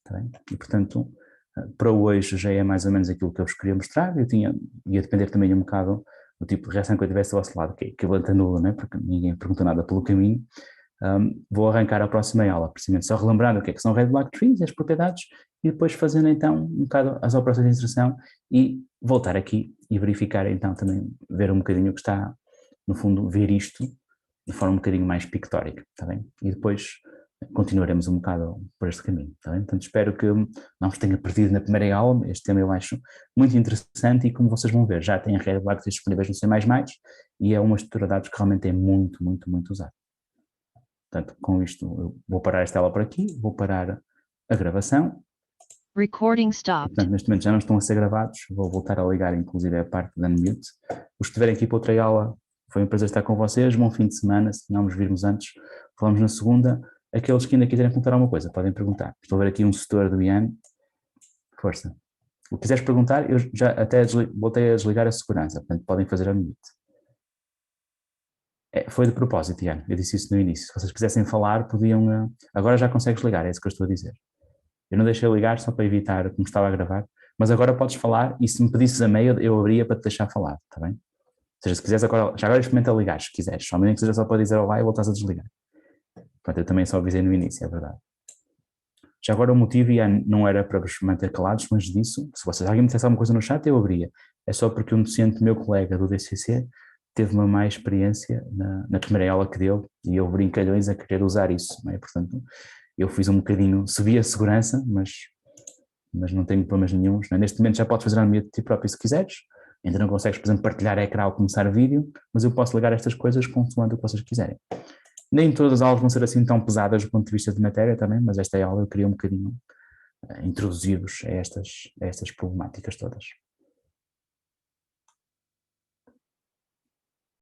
A: está bem? E portanto, para hoje já é mais ou menos aquilo que eu vos queria mostrar. Ia depender também um bocado do tipo de reação que eu tivesse ao vosso lado, que é equivalente a nula, né? Porque ninguém pergunta nada pelo caminho. Vou arrancar a próxima aula, precisamente só relembrando o que são Red Black Trees, as propriedades, e depois fazendo então um bocado as operações de inserção e voltar aqui e verificar então também, ver um bocadinho o que está, no fundo, ver isto de forma um bocadinho mais pictórica, está bem? E depois continuaremos um bocado por este caminho, está bem? Portanto, espero que não vos tenha perdido na primeira aula. Este tema eu acho muito interessante e, como vocês vão ver, já tem Red Black Trees disponíveis no C++ e é uma estrutura de dados que realmente é muito, muito, muito usada. Portanto, com isto, eu vou parar esta aula por aqui, vou parar a gravação.
B: Recording stopped.
A: Portanto, neste momento já não estão a ser gravados, vou voltar a ligar inclusive a parte da Unmute. Os que estiverem aqui para outra aula, foi um prazer estar com vocês, bom fim de semana, se não nos virmos antes, falamos na segunda. Aqueles que ainda quiserem perguntar alguma coisa, podem perguntar. Estou a ver aqui um setor do Ian, força. O que quiseres perguntar, eu já até voltei a desligar a segurança, portanto podem fazer a mute. Foi de propósito, Ian, eu disse isso no início. Se vocês quisessem falar, podiam. Agora já consegues ligar, é isso que eu estou a dizer. Eu não deixei ligar só para evitar como estava a gravar, mas agora podes falar e se me pedisses a meia, eu abria para te deixar falar, está bem? Ou seja, se quiseres agora, já agora experimenta ligar, se quiseres, só nem que seja só para dizer olá e voltas a desligar. Pronto, eu também só avisei no início, é verdade. Já agora o motivo, Ian, não era para vos manter calados, mas disso, se vocês alguém me dissesse alguma coisa no chat, eu abria. É só porque um docente, meu colega do DCC, teve uma má experiência na primeira aula que deu e eu brincalhões a querer usar isso, não é? Portanto, eu fiz um bocadinho, subi a segurança, mas não tenho problemas nenhuns, não é? Neste momento já podes fazer a minha de ti próprio se quiseres, ainda não consegues, por exemplo, partilhar ecrã ao começar o vídeo, mas eu posso ligar estas coisas consoante o que vocês quiserem. Nem todas as aulas vão ser assim tão pesadas do ponto de vista de matéria também, mas esta aula eu queria um bocadinho introduzir-vos a estas problemáticas todas.